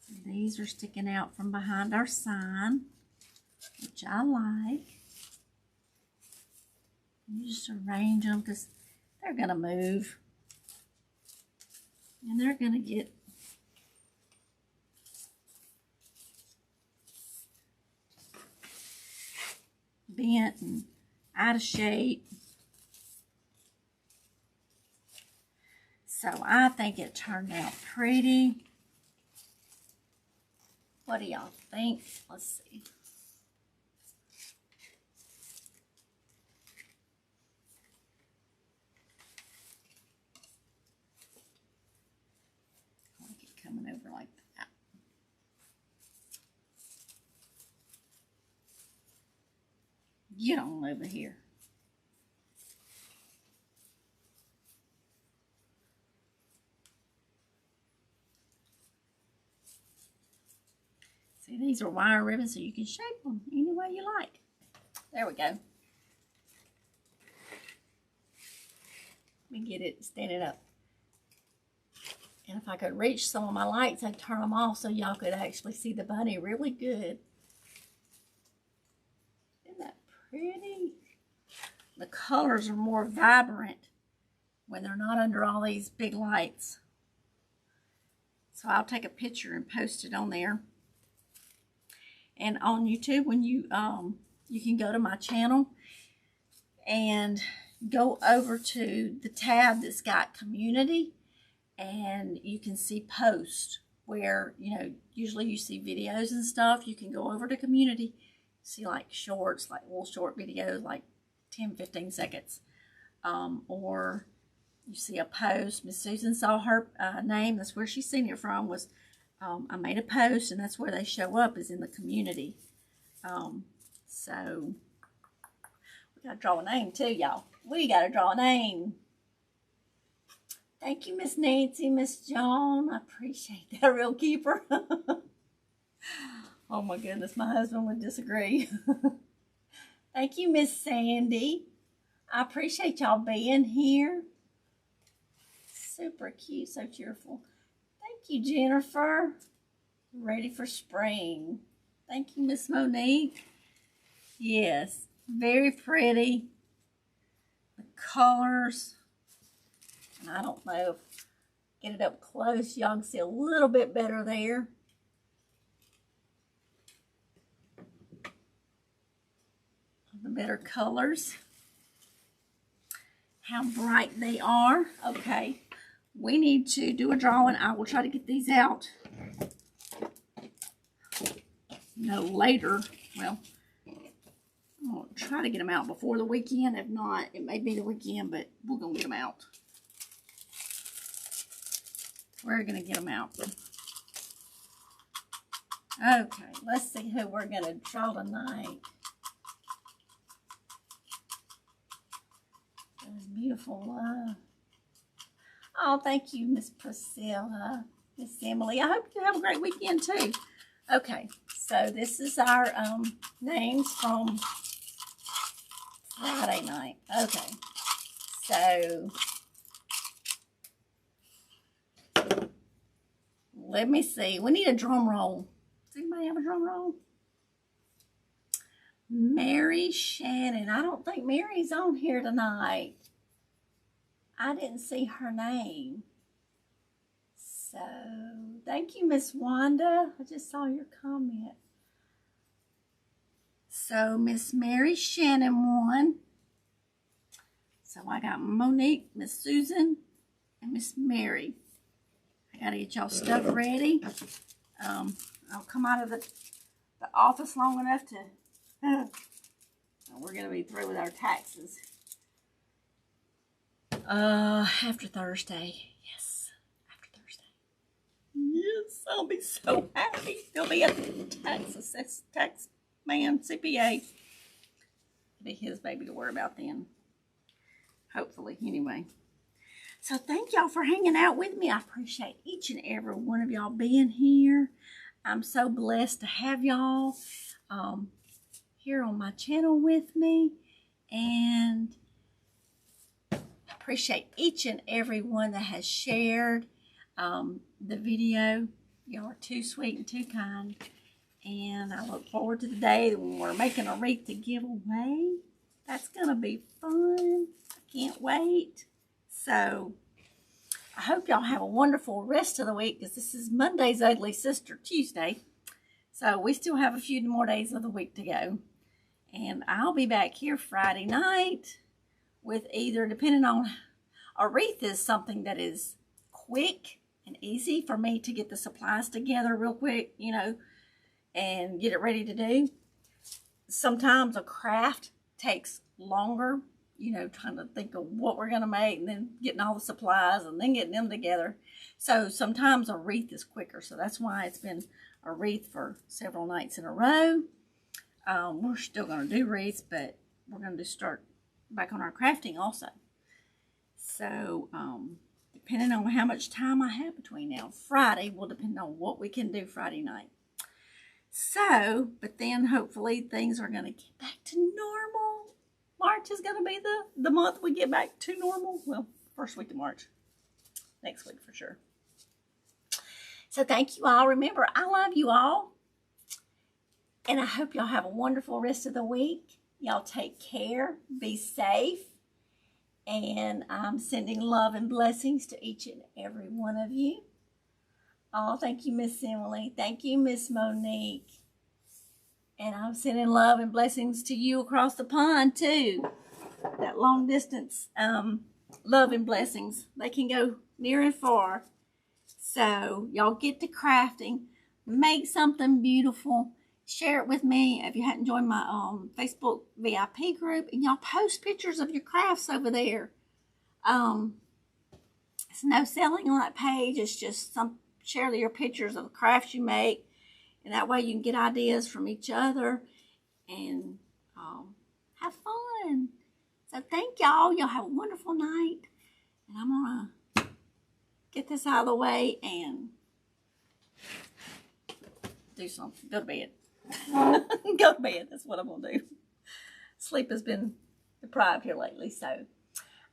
And these are sticking out from behind our sign, which I like. You just arrange them because they're going to move. And they're going to get bent and out of shape. So I think it turned out pretty. What do y'all think? Let's see. I like it coming over like that. Get on over here. See, these are wire ribbons, so you can shape them any way you like. There we go. Let me get it, stand it up. And if I could reach some of my lights, I'd turn them off so y'all could actually see the bunny really good. Isn't that pretty? The colors are more vibrant when they're not under all these big lights. So I'll take a picture and post it on there. And on YouTube, when you can go to my channel and go over to the tab that's got community, and you can see post where, you know, usually you see videos and stuff. You can go over to community, see like shorts, like little short videos, like 10-15 seconds. Or you see a post. Miss Susan saw her name. That's where she's seen it from. Was I made a post, and that's where they show up, is in the community. So we gotta draw a name too, y'all. We gotta draw a name. Thank you, Miss Nancy, Miss John. I appreciate that, Real Keeper. Oh my goodness, my husband would disagree. Thank you, Miss Sandy. I appreciate y'all being here. Super cute, so cheerful. Thank you, Jennifer. Ready for spring. Thank you, Miss Monique. Yes, very pretty. The colors. And I don't know if get it up close, y'all can see a little bit better there. The better colors. How bright they are. Okay, we need to do a drawing. I will try to get these out no later. Well, I'll try to get them out before the weekend. If not, it may be the weekend, but we're gonna get them out. We're gonna get them out. Okay, let's see who we're gonna draw tonight. Beautiful love. Oh, thank you, Miss Priscilla, Miss Emily. I hope you have a great weekend too. Okay, so this is our names from Friday night. Okay, so let me see. We need a drum roll. Does anybody have a drum roll? Mary Shannon. I don't think Mary's on here tonight. I didn't see her name. So, thank you, Miss Wanda. I just saw your comment. So, Miss Mary Shannon won. So, I got Monique, Miss Susan, and Miss Mary. I got to get y'all stuff ready. I'll come out of the office long enough to... we're going to be through with our taxes. After Thursday. Yes, after Thursday. Yes, I'll be so happy. There'll be a tax man, CPA. It'll be his baby to worry about then. Hopefully, anyway. So thank y'all for hanging out with me. I appreciate each and every one of y'all being here. I'm so blessed to have y'all here on my channel with me, and appreciate each and every one that has shared the video. Y'all are too sweet and too kind, and I look forward to the day when we're making a wreath to give away. That's gonna be fun. I can't wait. So I hope y'all have a wonderful rest of the week, because this is Monday's Ugly Sister Tuesday, so we still have a few more days of the week to go. And I'll be back here Friday night with either, depending on, a wreath is something that is quick and easy for me to get the supplies together real quick, you know, and get it ready to do. Sometimes a craft takes longer, you know, trying to think of what we're going to make and then getting all the supplies and then getting them together. So sometimes a wreath is quicker. So that's why it's been a wreath for several nights in a row. We're still going to do wreaths, but we're going to start back on our crafting also. So, depending on how much time I have between now and Friday will depend on what we can do Friday night. So, but then hopefully things are going to get back to normal. March is going to be the month we get back to normal. Well, first week of March. Next week for sure. So thank you all. Remember, I love you all. And I hope y'all have a wonderful rest of the week. Y'all take care. Be safe. And I'm sending love and blessings to each and every one of you. Oh, thank you, Miss Emily. Thank you, Miss Monique. And I'm sending love and blessings to you across the pond, too. That long distance love and blessings. They can go near and far. So, y'all get to crafting. Make something beautiful. Share it with me if you hadn't joined my Facebook VIP group. And y'all post pictures of your crafts over there. It's no selling on that page. It's just share your pictures of the crafts you make. And that way you can get ideas from each other and have fun. So thank y'all. Y'all have a wonderful night. And I'm going to get this out of the way and do something. Go to bed. Go to bed. That's what I'm going to do. Sleep has been deprived here lately. So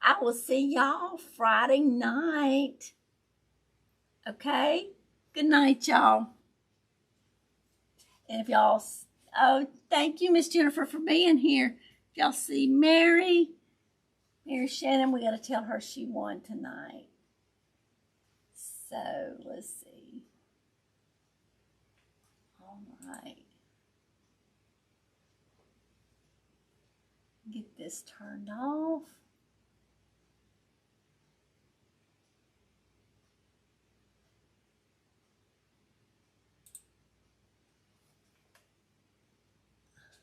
I will see y'all Friday night. Okay? Good night, y'all. And if y'all, oh, thank you, Miss Jennifer, for being here. If y'all see Mary Shannon, we got to tell her she won tonight. So, let's see. All right. Get this turned off.